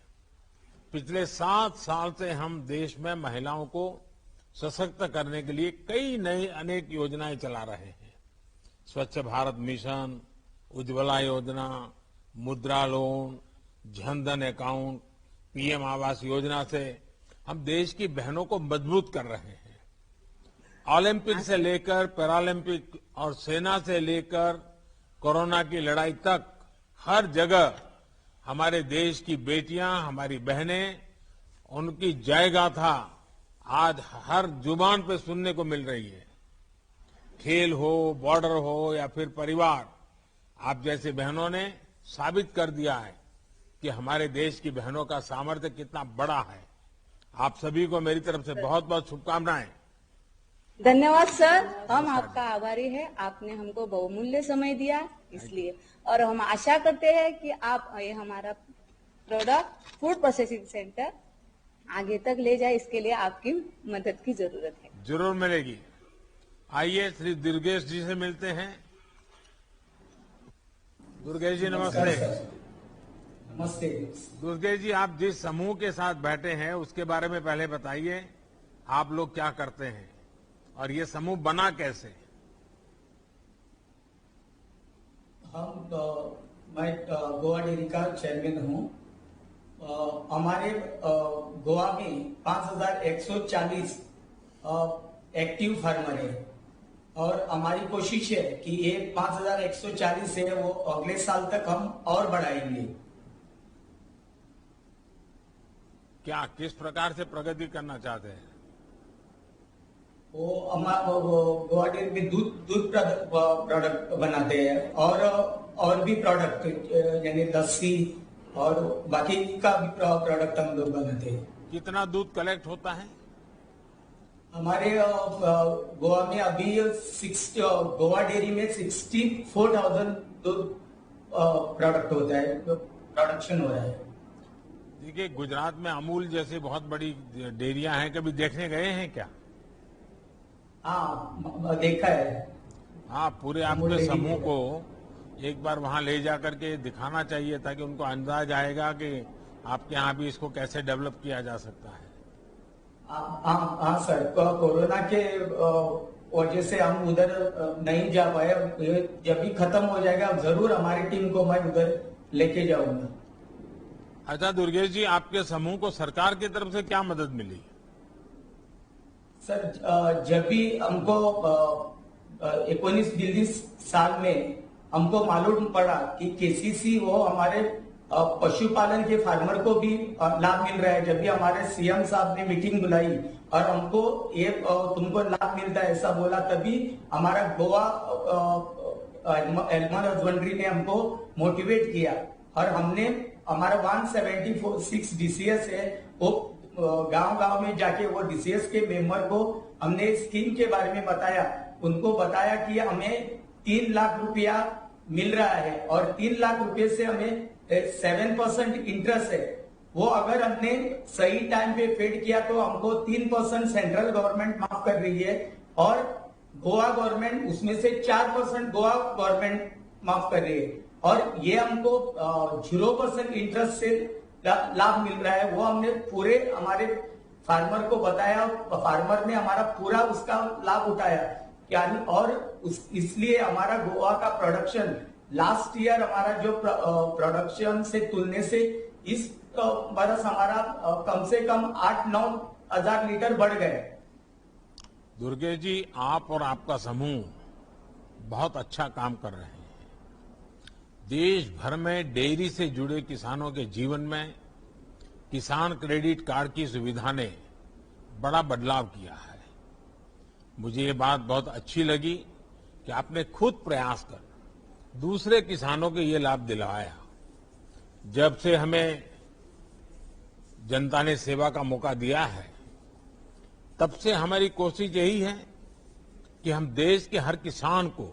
पिछले 7 साल से हम देश में महिलाओं को सशक्त करने के लिए कई नई अनेक योजनाएं चला रहे हैं। स्वच्छ भारत मिशन, उज्ज्वला योजना, मुद्रा loan, Jan Dhan account, PM Awas Yojana से हम देश की बहनों को मजबूत कर रहे हैं। ओलंपिक से लेकर पैरालंपिक और सेना से लेकर कोरोना की लड़ाई तक हर जगह हमारे देश की बेटियां, हमारी बहनें, उनकी जय गाथा आज हर जुबान पे सुनने को मिल रही है। खेल हो, बॉर्डर हो या फिर परिवार, आप जैसे बहनों ने साबित कर दिया है कि हमारे देश की बहनों का सामर्थ्य कितना बड़ा है। आप सभी को मेरी तरफ से बहुत बहुत शुभकामनाएं। धन्यवाद सर, हम आपका आभारी है। आपने हमको बहुमूल्य समय दिया इसलिए, और हम आशा करते हैं कि आप ये हमारा प्रोडक्ट फूड प्रोसेसिंग सेंटर आगे तक ले जाए, इसके लिए आपकी मदद की जरूरत है। जरूर मिलेगी। आइए श्री दुर्गेश जी से मिलते हैं। दुर्गेश जी नमस्ते। नमस्ते। दुर्गेश जी, आप जिस समूह के साथ बैठे हैं उसके बारे में पहले बताइए, आप लोग क्या करते हैं और ये समूह बना कैसे? मैं गोवा डेयरी का चेयरमैन हूँ। हमारे गोवा में 5140 एक्टिव फार्मर है, और हमारी कोशिश है कि ये 5140 है वो अगले साल तक हम और बढ़ाएंगे। क्या, किस प्रकार से प्रगति करना चाहते हैं? वो गोवा डेयरी में दूध प्रोडक्ट बनाते हैं, और भी प्रोडक्ट यानी लस्सी और बाकी का भी प्रोडक्ट हम लोग बनाते हैं। कितना दूध कलेक्ट होता है? हमारे गोवा में अभी गोवा डेयरी में 64,000 दूध प्रोडक्ट होता है, प्रोडक्शन हो रहा है। देखिए, गुजरात में अमूल जैसी बहुत बड़ी डेयरियां हैं, कभी देखने गए हैं क्या? हाँ, देखा है। हाँ, पूरे आपके समूह को एक बार वहां ले जाकर के दिखाना चाहिए, ताकि उनको अंदाज आएगा कि आपके यहाँ भी इसको कैसे डेवलप किया जा सकता है। हाँ सर, कोरोना के वजह से हम उधर नहीं जा पाए। जब भी खत्म हो जाएगा जरूर हमारी टीम को मैं उधर लेके जाऊंगा। अच्छा दुर्गेश जी, आपके समूह को सरकार की तरफ से क्या मदद मिली? सर, जब भी हमको 19-20 साल में हमको मालूम पड़ा कि केसीसी वो हमारे पशुपालन के फार्मर को भी लाभ मिल रहा है। जब भी हमारे सीएम साहब ने मीटिंग बुलाई और हमको ये तुमको लाभ मिलता है ऐसा बोला, तभी हमारा गोवा एनिमल हस्बेंड्री ने हमको मोटिवेट किया और हमने हमारा 176 डीसीएस है, वो गांव-गांव में जाके वो डीसीएस के मेंबर को हमने स्कीम के बारे में बताया। उनको बताया कि हमें 3 लाख रुपया मिल रहा है और 3 लाख रुपए से हमें 7% इंटरेस्ट है। वो अगर हमने सही टाइम पे पेड किया तो हमको 3% सेंट्रल गवर्नमेंट माफ कर रही है और गोवा गवर्नमेंट उसमें से 4% गोवा गवर्नमेंट माफ कर रही है और ये हमको 0% इंटरेस्ट से लाभ मिल रहा है। वो हमने पूरे हमारे फार्मर को बताया, फार्मर ने हमारा पूरा उसका लाभ उठाया क्या, और इसलिए हमारा गोवा का प्रोडक्शन लास्ट ईयर हमारा जो प्रोडक्शन से तुलने से इस बरस हमारा कम से कम 8-9 हजार लीटर बढ़ गए। दुर्गेश जी, आप और आपका समूह बहुत अच्छा काम कर रहे हैं। देश भर में डेयरी से जुड़े किसानों के जीवन में किसान क्रेडिट कार्ड की सुविधा ने बड़ा बदलाव किया है। मुझे ये बात बहुत अच्छी लगी कि आपने खुद प्रयास कर दूसरे किसानों को ये लाभ दिलाया। जब से हमें जनता ने सेवा का मौका दिया है, तब से हमारी कोशिश यही है कि हम देश के हर किसान को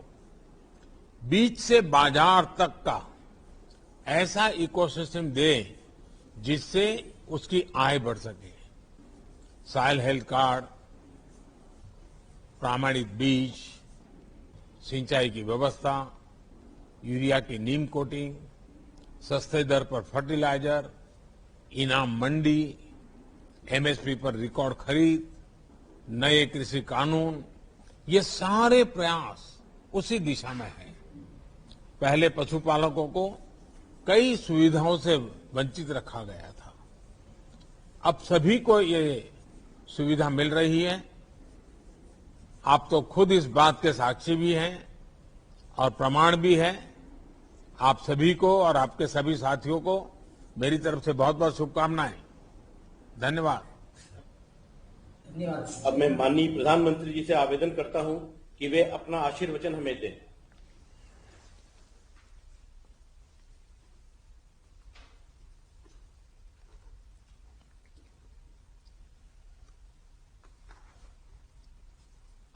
बीज से बाजार तक का ऐसा इकोसिस्टम दें जिससे उसकी आय बढ़ सके। सॉइल हेल्थ कार्ड, प्रामाणिक बीज, सिंचाई की व्यवस्था, यूरिया की नीम कोटिंग, सस्ते दर पर फर्टिलाइजर, इनाम मंडी, एमएसपी पर रिकॉर्ड खरीद, नए कृषि कानून, ये सारे प्रयास उसी दिशा में हैं। पहले पशुपालकों को कई सुविधाओं से वंचित रखा गया था, अब सभी को ये सुविधा मिल रही है। आप तो खुद इस बात के साक्षी भी हैं और प्रमाण भी है। आप सभी को और आपके सभी साथियों को मेरी तरफ से बहुत बहुत शुभकामनाएं। धन्यवाद। धन्यवाद। अब मैं माननीय प्रधानमंत्री जी से आवेदन करता हूं कि वे अपना आशीर्वचन हमें दें।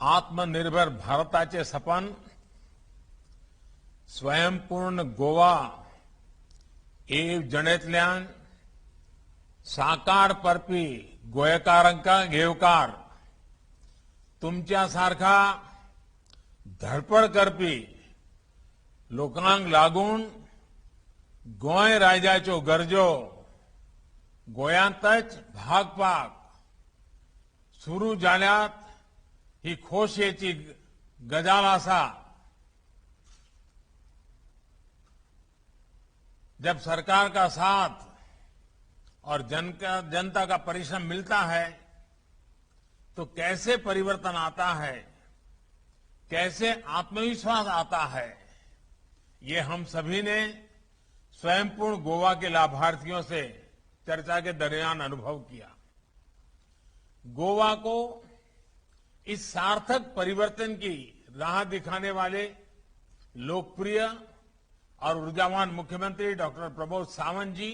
आत्मनिर्भर भारताचे सपन स्वयंपूर्ण गोवा एक जणेतल्यान साकार करपी गोंयकारांका घेवकार तुमच्यासारखा धडपड करपी लोकांक लागून गोंय राज्याच्यो गरजो गोंयांतच भागपाक सुरू जाल्यात ही खोशयेची गजाल आसा। जब सरकार का साथ और जनता का परिश्रम मिलता है तो कैसे परिवर्तन आता है, कैसे आत्मविश्वास आता है, ये हम सभी ने स्वयंपूर्ण गोवा के लाभार्थियों से चर्चा के दरमियान अनुभव किया। गोवा को इस सार्थक परिवर्तन की राह दिखाने वाले लोकप्रिय और ऊर्जावान मुख्यमंत्री डॉक्टर प्रमोद सावंत जी,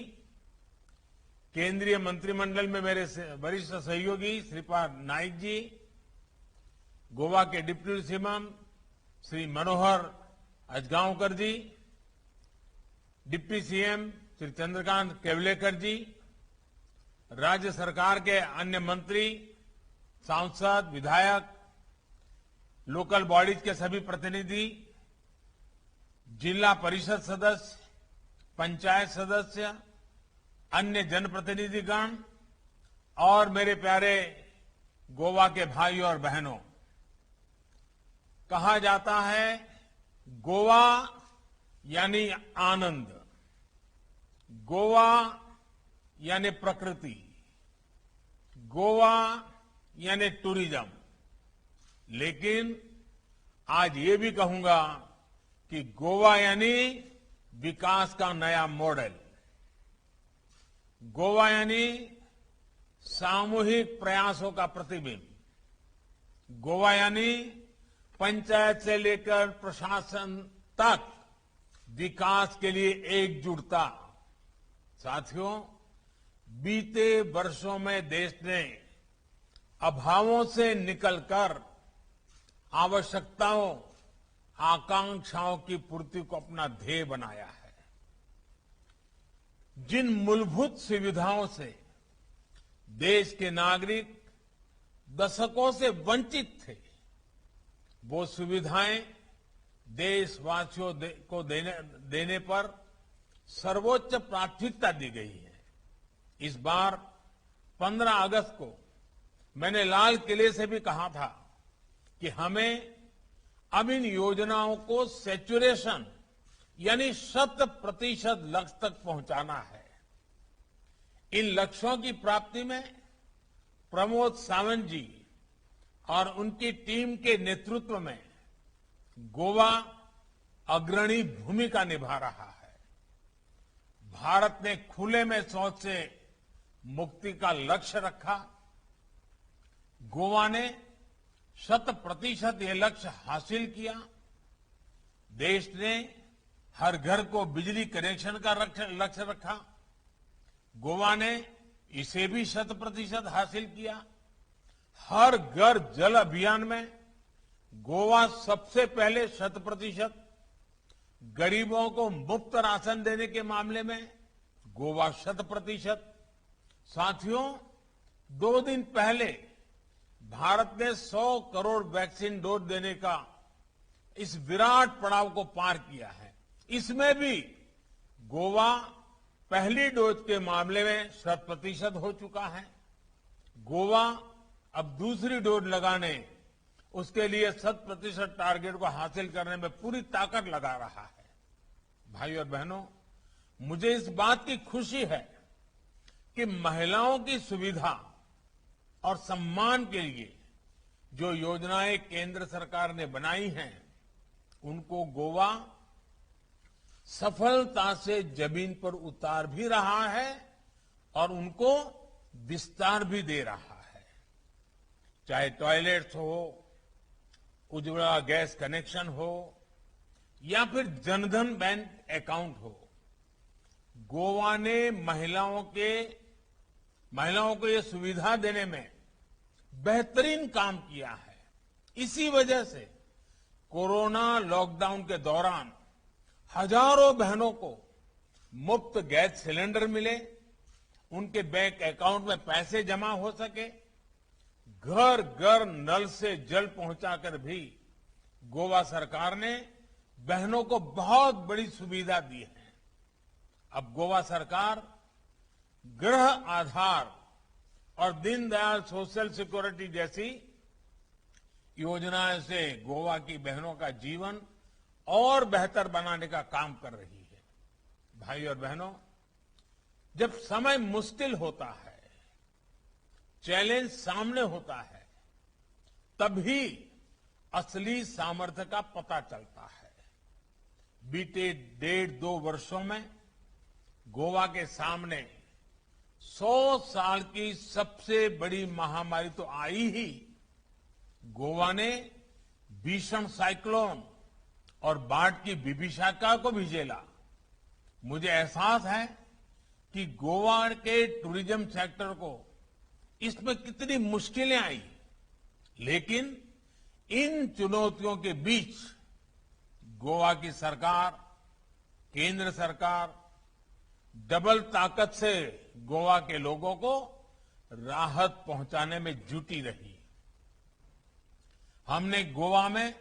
केंद्रीय मंत्रिमंडल में मेरे वरिष्ठ सहयोगी श्रीपाद नाइक जी, गोवा के डिप्टी सीएम श्री मनोहर अजगांवकर जी, डिप्टी सीएम श्री चंद्रकांत केवलेकर जी, राज्य सरकार के अन्य मंत्री, सांसद, विधायक, लोकल बॉडीज के सभी प्रतिनिधि, जिला परिषद सदस्य, पंचायत सदस्य, अन्य जनप्रतिनिधिगण और मेरे प्यारे गोवा के भाइयों और बहनों, कहा जाता है गोवा यानी आनंद, गोवा यानी प्रकृति, गोवा यानी टूरिज्म। लेकिन आज ये भी कहूंगा कि गोवा यानी विकास का नया मॉडल, गोवा यानी सामूहिक प्रयासों का प्रतिबिंब, गोवा यानी पंचायत से लेकर प्रशासन तक विकास के लिए एकजुटता। साथियों, बीते वर्षों में देश ने अभावों से निकलकर आवश्यकताओं, आकांक्षाओं की पूर्ति को अपना ध्येय बनाया है। जिन मूलभूत सुविधाओं से देश के नागरिक दशकों से वंचित थे, वो सुविधाएं देशवासियों को देने पर सर्वोच्च प्राथमिकता दी गई है। इस बार 15 अगस्त को मैंने लाल किले से भी कहा था कि हमें अब इन योजनाओं को सैचुरेशन यानी 100% लक्ष्य तक पहुंचाना है। इन लक्ष्यों की प्राप्ति में प्रमोद सावंत जी और उनकी टीम के नेतृत्व में गोवा अग्रणी भूमिका निभा रहा है। भारत ने खुले में शौच से मुक्ति का लक्ष्य रखा। गोवा ने 100% ये लक्ष्य हासिल किया। देश ने हर घर को बिजली कनेक्शन का लक्ष्य रखा। गोवा ने इसे भी 100% हासिल किया। हर घर जल अभियान में गोवा सबसे पहले 100%, गरीबों को मुफ्त राशन देने के मामले में गोवा 100%। साथियों, 2 दिन पहले भारत ने 100 करोड़ वैक्सीन डोज देने का इस विराट पड़ाव को पार किया है। इसमें भी गोवा पहली डोज के मामले में 100% हो चुका है। गोवा अब दूसरी डोज लगाने, उसके लिए 100% टारगेट को हासिल करने में पूरी ताकत लगा रहा है। भाइयों और बहनों, मुझे इस बात की खुशी है कि महिलाओं की सुविधा और सम्मान के लिए जो योजनाएं केंद्र सरकार ने बनाई हैं, उनको गोवा सफलता से जमीन पर उतार भी रहा है और उनको विस्तार भी दे रहा है। चाहे टॉयलेट्स हो, उज्ज्वला गैस कनेक्शन हो या फिर जनधन बैंक अकाउंट हो, गोवा ने महिलाओं को ये सुविधा देने में बेहतरीन काम किया है। इसी वजह से कोरोना लॉकडाउन के दौरान हजारों बहनों को मुफ्त गैस सिलेंडर मिले, उनके बैंक अकाउंट में पैसे जमा हो सके, घर घर नल से जल पहुंचाकर भी गोवा सरकार ने बहनों को बहुत बड़ी सुविधा दी है। अब गोवा सरकार गृह आधार और दीनदयाल सोशल सिक्योरिटी जैसी योजनाओं से गोवा की बहनों का जीवन और बेहतर बनाने का काम कर रही है। भाई और बहनों, जब समय मुश्किल होता है, चैलेंज सामने होता है, तभी असली सामर्थ्य का पता चलता है। बीते 1.5-2 वर्षों में गोवा के सामने 100 साल की सबसे बड़ी महामारी तो आई ही, गोवा ने भीषण साइक्लोन और बाढ़ की विभीषिका को भी झेला। मुझे एहसास है कि गोवा के टूरिज्म सेक्टर को इसमें कितनी मुश्किलें आई, लेकिन इन चुनौतियों के बीच गोवा की सरकार, केंद्र सरकार डबल ताकत से गोवा के लोगों को राहत पहुंचाने में जुटी रही। हमने गोवा में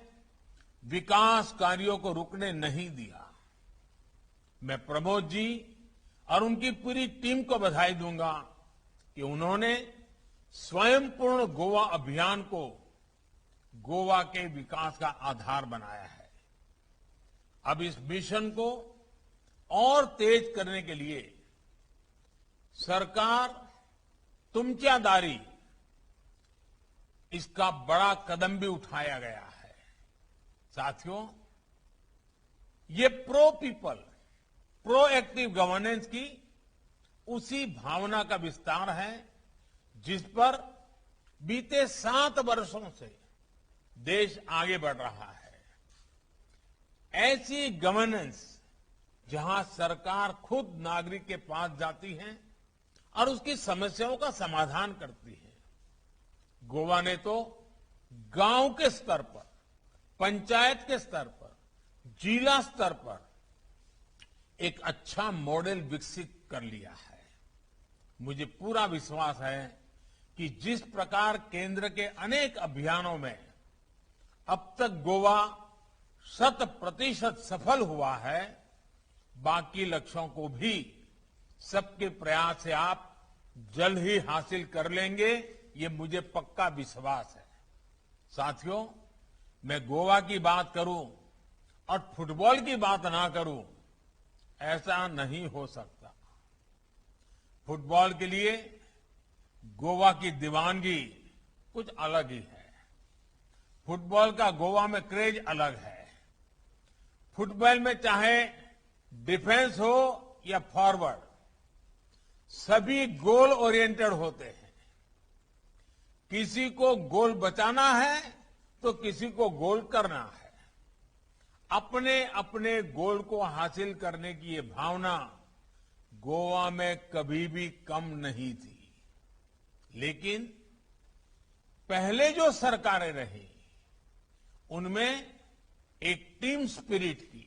विकास कार्यों को रुकने नहीं दिया। मैं प्रमोद जी और उनकी पूरी टीम को बधाई दूंगा कि उन्होंने स्वयंपूर्ण गोवा अभियान को गोवा के विकास का आधार बनाया है। अब इस मिशन को और तेज करने के लिए सरकार तुमच्या दारी इसका बड़ा कदम भी उठाया गया है। साथियों, ये प्रो पीपल, प्रोएक्टिव गवर्नेंस की उसी भावना का विस्तार है जिस पर बीते 7 वर्षों से देश आगे बढ़ रहा है। ऐसी गवर्नेंस जहां सरकार खुद नागरिक के पास जाती है और उसकी समस्याओं का समाधान करती है। गोवा ने तो गांव के स्तर पर, पंचायत के स्तर पर, जिला स्तर पर एक अच्छा मॉडल विकसित कर लिया है। मुझे पूरा विश्वास है कि जिस प्रकार केंद्र के अनेक अभियानों में अब तक गोवा 100% सफल हुआ है, बाकी लक्ष्यों को भी सबके प्रयास से आप जल्द ही हासिल कर लेंगे, ये मुझे पक्का विश्वास है। साथियों, मैं गोवा की बात करूं और फुटबॉल की बात ना करूं, ऐसा नहीं हो सकता। फुटबॉल के लिए गोवा की दीवानगी कुछ अलग ही है। फुटबॉल का गोवा में क्रेज अलग है। फुटबॉल में चाहे डिफेंस हो या फॉरवर्ड, सभी गोल ओरिएंटेड होते हैं। किसी को गोल बचाना है तो किसी को गोल करना है। अपने अपने गोल को हासिल करने की ये भावना गोवा में कभी भी कम नहीं थी। लेकिन पहले जो सरकारें रही, उनमें एक टीम स्पिरिट की,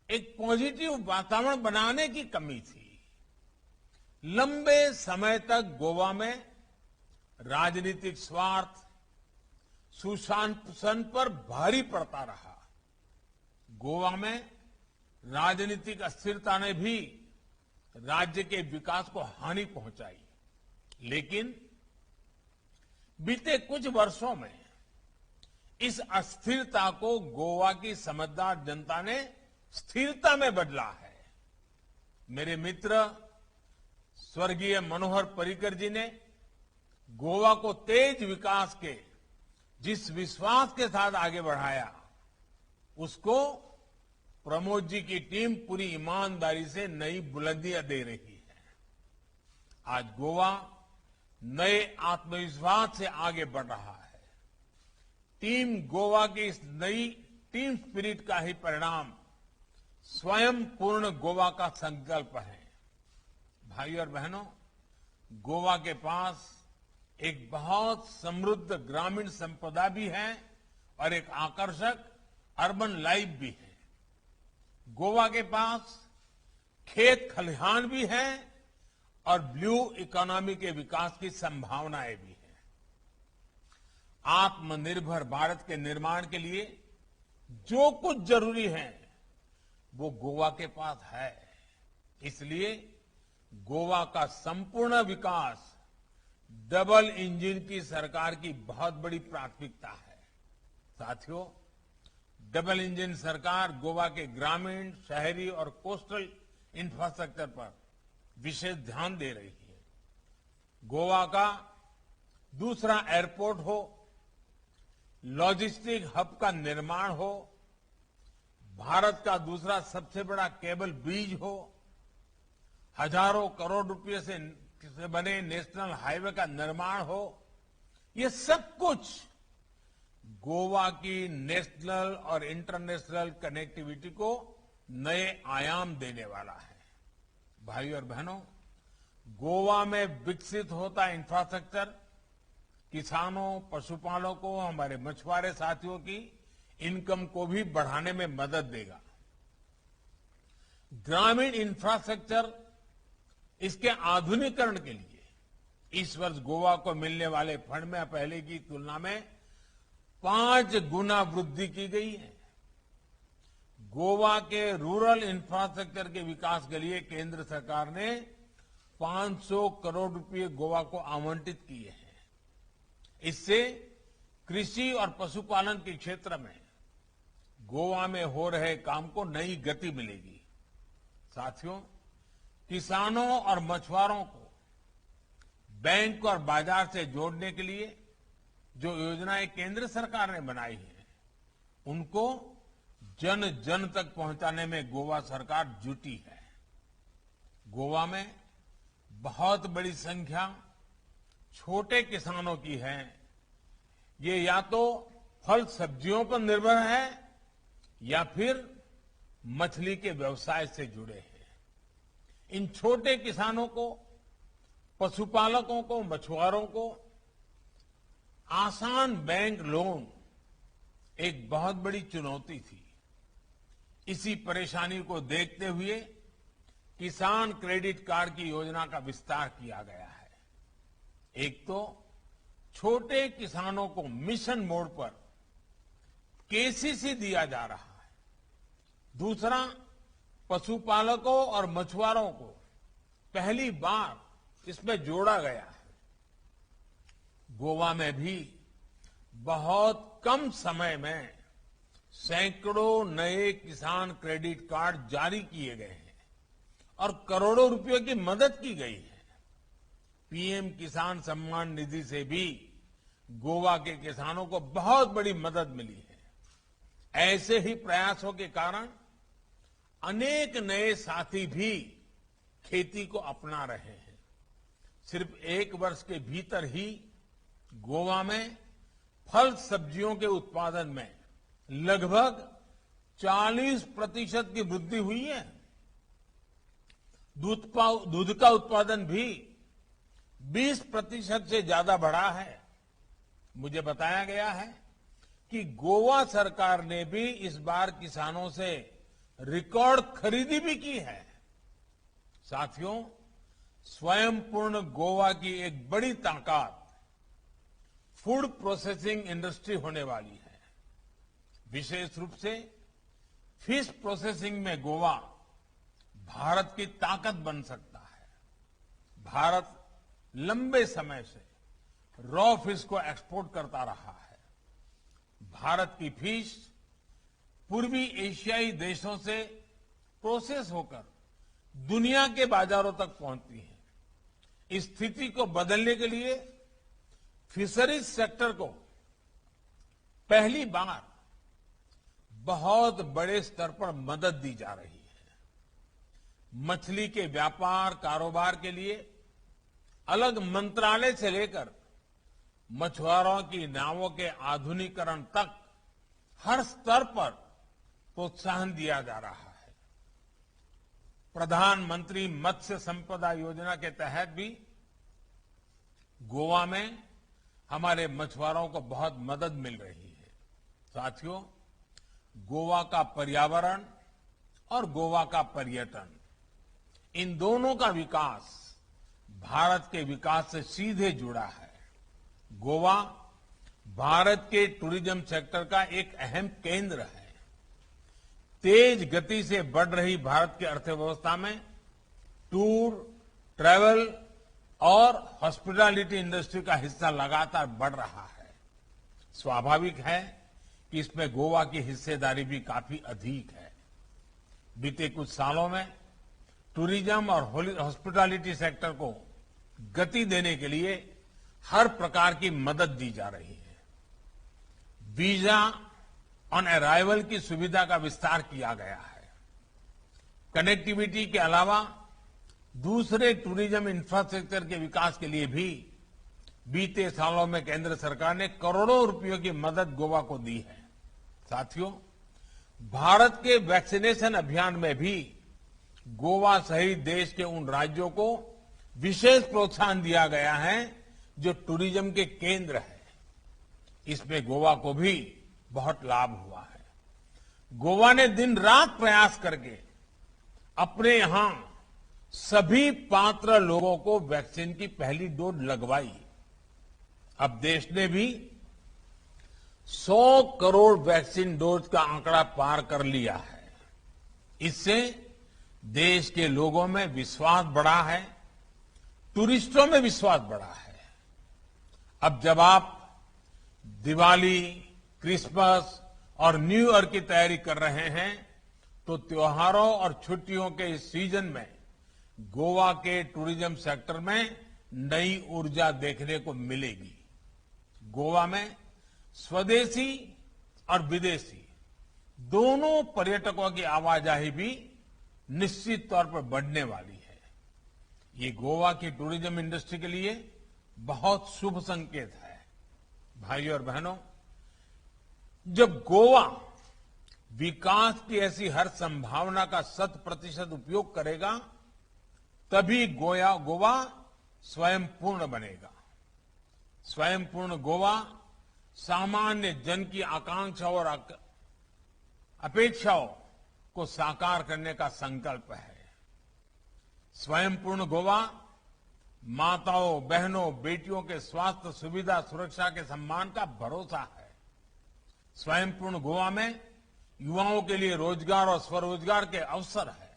एक पॉजिटिव वातावरण बनाने की कमी थी। लंबे समय तक गोवा में राजनीतिक स्वार्थ सुशासन पर भारी पड़ता रहा। गोवा में राजनीतिक अस्थिरता ने भी राज्य के विकास को हानि पहुंचाई। लेकिन बीते कुछ वर्षों में इस अस्थिरता को गोवा की समझदार जनता ने स्थिरता में बदला है। मेरे मित्र स्वर्गीय मनोहर पर्रिकर जी ने गोवा को तेज विकास के जिस विश्वास के साथ आगे बढ़ाया, उसको प्रमोद जी की टीम पूरी ईमानदारी से नई बुलंदियां दे रही है। आज गोवा नए आत्मविश्वास से आगे बढ़ रहा है। टीम गोवा की इस नई टीम स्पिरिट का ही परिणाम स्वयं पूर्ण गोवा का संकल्प है। भाइयों और बहनों, गोवा के पास एक बहुत समृद्ध ग्रामीण संपदा भी है और एक आकर्षक अर्बन लाइफ भी है। गोवा के पास खेत खलिहान भी है और ब्लू इकोनॉमी के विकास की संभावनाएं भी हैं। आत्मनिर्भर भारत के निर्माण के लिए जो कुछ जरूरी है वो गोवा के पास है। इसलिए गोवा का संपूर्ण विकास डबल इंजन की सरकार की बहुत बड़ी प्राथमिकता है। साथियों, डबल इंजन सरकार गोवा के ग्रामीण, शहरी और कोस्टल इंफ्रास्ट्रक्चर पर विशेष ध्यान दे रही है। गोवा का दूसरा एयरपोर्ट हो, लॉजिस्टिक हब का निर्माण हो, भारत का दूसरा सबसे बड़ा केबल ब्रिज हो, हजारों करोड़ रुपए से बने नेशनल हाईवे का निर्माण हो, ये सब कुछ गोवा की नेशनल और इंटरनेशनल कनेक्टिविटी को नए आयाम देने वाला है। भाइयों और बहनों, गोवा में विकसित होता इंफ्रास्ट्रक्चर किसानों, पशुपालकों, हमारे मछुआरे साथियों की इनकम को भी बढ़ाने में मदद देगा। ग्रामीण इंफ्रास्ट्रक्चर, इसके आधुनिकीकरण के लिए इस वर्ष गोवा को मिलने वाले फंड में पहले की तुलना में 5 गुना वृद्धि की गई है। गोवा के रूरल इंफ्रास्ट्रक्चर के विकास के लिए केंद्र सरकार ने 500 करोड़ रुपए गोवा को आवंटित किए हैं। इससे कृषि और पशुपालन के क्षेत्र में गोवा में हो रहे काम को नई गति मिलेगी। साथियों, किसानों और मछुआरों को बैंक और बाजार से जोड़ने के लिए जो योजनाएं केंद्र सरकार ने बनाई हैं, उनको जन जन तक पहुंचाने में गोवा सरकार जुटी है। गोवा में बहुत बड़ी संख्या छोटे किसानों की है। ये या तो फल सब्जियों पर निर्भर है या फिर मछली के व्यवसाय से जुड़े हैं। इन छोटे किसानों को, पशुपालकों को, मछुआरों को आसान बैंक लोन एक बहुत बड़ी चुनौती थी। इसी परेशानी को देखते हुए किसान क्रेडिट कार्ड की योजना का विस्तार किया गया है। एक तो छोटे किसानों को मिशन मोड पर केसीसी दिया जा रहा है, दूसरा पशुपालकों और मछुआरों को पहली बार इसमें जोड़ा गया है। गोवा में भी बहुत कम समय में सैकड़ों नए किसान क्रेडिट कार्ड जारी किए गए हैं और करोड़ों रुपयों की मदद की गई है। पीएम किसान सम्मान निधि से भी गोवा के किसानों को बहुत बड़ी मदद मिली है। ऐसे ही प्रयासों के कारण अनेक नए साथी भी खेती को अपना रहे हैं। सिर्फ एक वर्ष के भीतर ही गोवा में फल सब्जियों के उत्पादन में लगभग 40% की वृद्धि हुई है। दूध का उत्पादन भी 20% से ज्यादा बढ़ा है। मुझे बताया गया है कि गोवा सरकार ने भी इस बार किसानों से रिकॉर्ड खरीदी भी की है। साथियों, स्वयं पूर्ण गोवा की एक बड़ी ताकत फूड प्रोसेसिंग इंडस्ट्री होने वाली है। विशेष रूप से फिश प्रोसेसिंग में गोवा भारत की ताकत बन सकता है। भारत लंबे समय से रॉ फिश को एक्सपोर्ट करता रहा है। भारत की फिश पूर्वी एशियाई देशों से प्रोसेस होकर दुनिया के बाजारों तक पहुंचती है। इस स्थिति को बदलने के लिए फिशरीज सेक्टर को पहली बार बहुत बड़े स्तर पर मदद दी जा रही है। मछली के व्यापार कारोबार के लिए अलग मंत्रालय से लेकर मछुआरों की नावों के आधुनिकीकरण तक हर स्तर पर प्रोत्साहन दिया जा रहा है। प्रधानमंत्री मत्स्य संपदा योजना के तहत भी गोवा में हमारे मछुआरों को बहुत मदद मिल रही है। साथियों, गोवा का पर्यावरण और गोवा का पर्यटन, इन दोनों का विकास भारत के विकास से सीधे जुड़ा है। गोवा भारत के टूरिज्म सेक्टर का एक अहम केंद्र है। तेज गति से बढ़ रही भारत की अर्थव्यवस्था में टूर, ट्रैवल और हॉस्पिटैलिटी इंडस्ट्री का हिस्सा लगातार बढ़ रहा है। स्वाभाविक है कि इसमें गोवा की हिस्सेदारी भी काफी अधिक है। बीते कुछ सालों में टूरिज्म और हॉस्पिटैलिटी सेक्टर को गति देने के लिए हर प्रकार की मदद दी जा रही है। वीजा ऑन अराइवल की सुविधा का विस्तार किया गया है। कनेक्टिविटी के अलावा दूसरे टूरिज्म इंफ्रास्ट्रक्चर के विकास के लिए भी बीते सालों में केंद्र सरकार ने करोड़ों रुपयों की मदद गोवा को दी है। साथियों, भारत के वैक्सीनेशन अभियान में भी गोवा सहित देश के उन राज्यों को विशेष प्रोत्साहन दिया गया है जो टूरिज्म के केंद्र है। इसमें गोवा को भी बहुत लाभ हुआ है। गोवा ने दिन रात प्रयास करके अपने यहां सभी पात्र लोगों को वैक्सीन की पहली डोज लगवाई। अब देश ने भी 100 करोड़ वैक्सीन डोज का आंकड़ा पार कर लिया है। इससे देश के लोगों में विश्वास बढ़ा है टूरिस्टों में विश्वास बढ़ा है। अब जब आप दिवाली, क्रिसमस और न्यू ईयर की तैयारी कर रहे हैं तो त्योहारों और छुट्टियों के इस सीजन में गोवा के टूरिज्म सेक्टर में नई ऊर्जा देखने को मिलेगी। गोवा में स्वदेशी और विदेशी दोनों पर्यटकों की आवाजाही भी निश्चित तौर पर बढ़ने वाली है। ये गोवा की टूरिज्म इंडस्ट्री के लिए बहुत शुभ संकेत है। भाइयों और बहनों, जब गोवा विकास की ऐसी हर संभावना का 100% उपयोग करेगा तभी गोवा स्वयं पूर्ण बनेगा। स्वयं पूर्ण गोवा सामान्य जन की आकांक्षाओं और अपेक्षाओं को साकार करने का संकल्प है। स्वयं पूर्ण गोवा माताओं, बहनों, बेटियों के स्वास्थ्य, सुविधा, सुरक्षा के सम्मान का भरोसा है। स्वयं पूर्ण गोवा में युवाओं के लिए रोजगार और स्वरोजगार के अवसर है।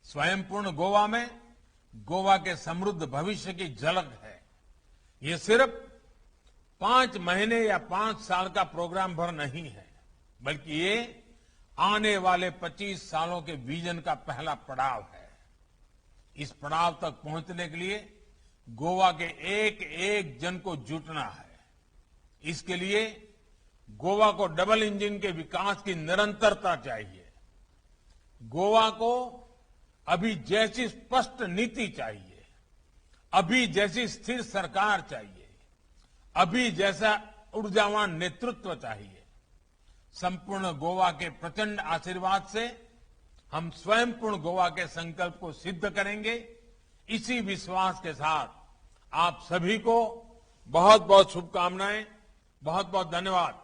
स्वयं पूर्ण गोवा में गोवा के समृद्ध भविष्य की झलक है। ये सिर्फ 5 महीने या 5 साल का प्रोग्राम भर नहीं है, बल्कि ये आने वाले 25 सालों के विजन का पहला पड़ाव है। इस पड़ाव तक पहुंचने के लिए गोवा के एक एक जन को जुटना है। इसके लिए गोवा को डबल इंजन के विकास की निरंतरता चाहिए। गोवा को अभी जैसी स्पष्ट नीति चाहिए, अभी जैसी स्थिर सरकार चाहिए, अभी जैसा ऊर्जावान नेतृत्व चाहिए। संपूर्ण गोवा के प्रचंड आशीर्वाद से हम स्वयं पूर्ण गोवा के संकल्प को सिद्ध करेंगे। इसी विश्वास के साथ आप सभी को बहुत बहुत शुभकामनाएं, बहुत बहुत धन्यवाद।